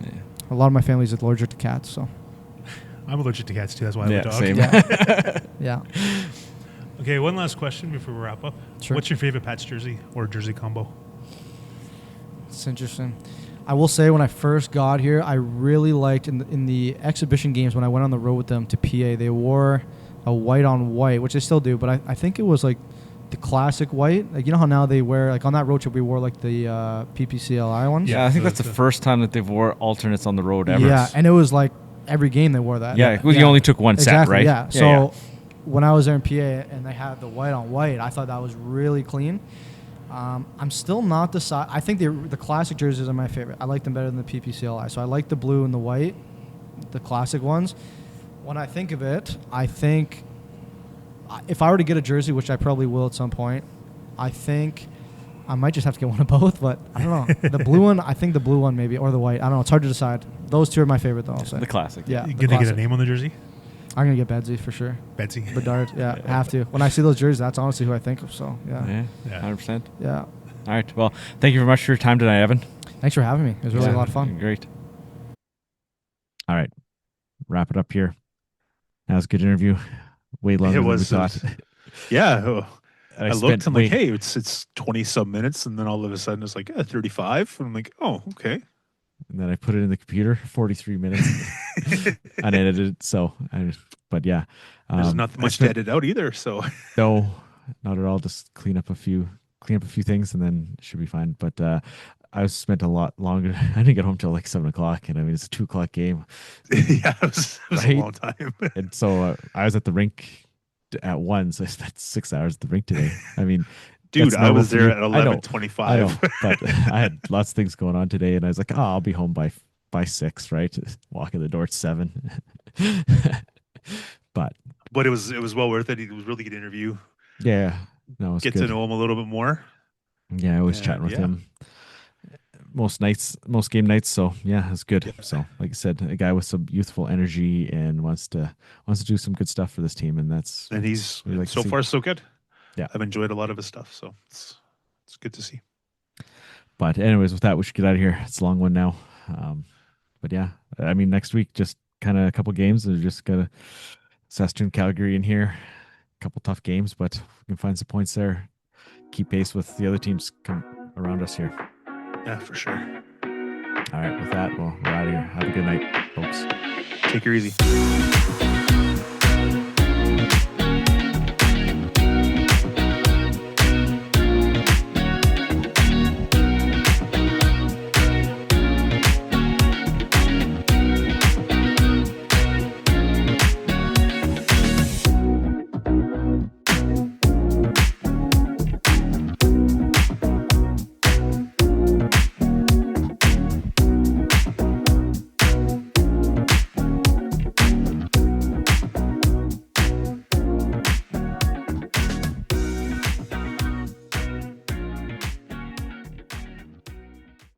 Yeah. A lot of my family's allergic to cats, so. I'm allergic to cats, too. That's why I have a dog. Same. Yeah. Okay, one last question before we wrap up. Sure. What's your favorite Pats jersey or jersey combo? It's interesting. I will say when I first got here, I really liked in the exhibition games when I went on the road with them to PA, they wore a white on white, which they still do, but I think it was like the classic white. Like, you know how now they wear, like on that road trip, we wore like the PPCLI ones? Yeah, I think that's the first time that they've wore alternates on the road ever. Yeah, and it was like every game they wore that. Yeah, you only took one set, right? Yeah. So when I was there in PA and they had the white on white, I thought that was really clean. I'm still not decided. I think the classic jerseys are my favorite. I like them better than the PPCLI. So I like the blue and the white, the classic ones. When I think of it, I think if I were to get a jersey, which I probably will at some point, I think I might just have to get one of both, but I don't know. The blue one, I think the blue one maybe, or the white. I don't know. It's hard to decide. Those two are my favorite, though, I'll say. The classic. Yeah. You going to get a name on the jersey? I'm going to get Bedsy for sure. Bedsy. Bedard, yeah, have to. When I see those jerseys, that's honestly who I think of, so, Yeah, 100%. Yeah. All right. Well, thank you very much for your time tonight, Evan. Thanks for having me. It was really a lot of fun. Great. All right. Wrap it up here. That was a good interview. Way longer than we thought. Yeah. I looked, I'm like, hey, it's 20 some minutes, and then all of a sudden it's like 35. And I'm like, oh, okay. And then I put it in the computer, 43 minutes unedited. So, but yeah. There's not much to edit out either. So no, not at all. Just clean up a few things, and then it should be fine. But I spent a lot longer. I didn't get home till like 7 o'clock, and I mean, it's a 2 o'clock game. Yeah, it was a long time. And so I was at the rink at 1, so I spent 6 hours at the rink today. I mean, dude, I was there at 11:25. I know, but I had lots of things going on today, and I was like, I'll be home by 6, right? Walk in the door at 7. But it was well worth it. It was a really good interview. Yeah, no, it was Get good. to know him a little bit more. Yeah, I was chatting with him most game nights. So yeah, it's good. Yeah. So like I said, a guy with some youthful energy and wants to do some good stuff for this team, and he's really so far so good. Yeah, I've enjoyed a lot of his stuff, so it's good to see. But anyways, with that, we should get out of here. It's a long one now. But yeah, I mean, next week just kind of a couple games. We're just got Saskatoon, Calgary in here. A couple tough games, but we can find some points there. Keep pace with the other teams come around us here. Yeah, for sure. All right, with that, well, we're out of here. Have a good night, folks. Take her easy.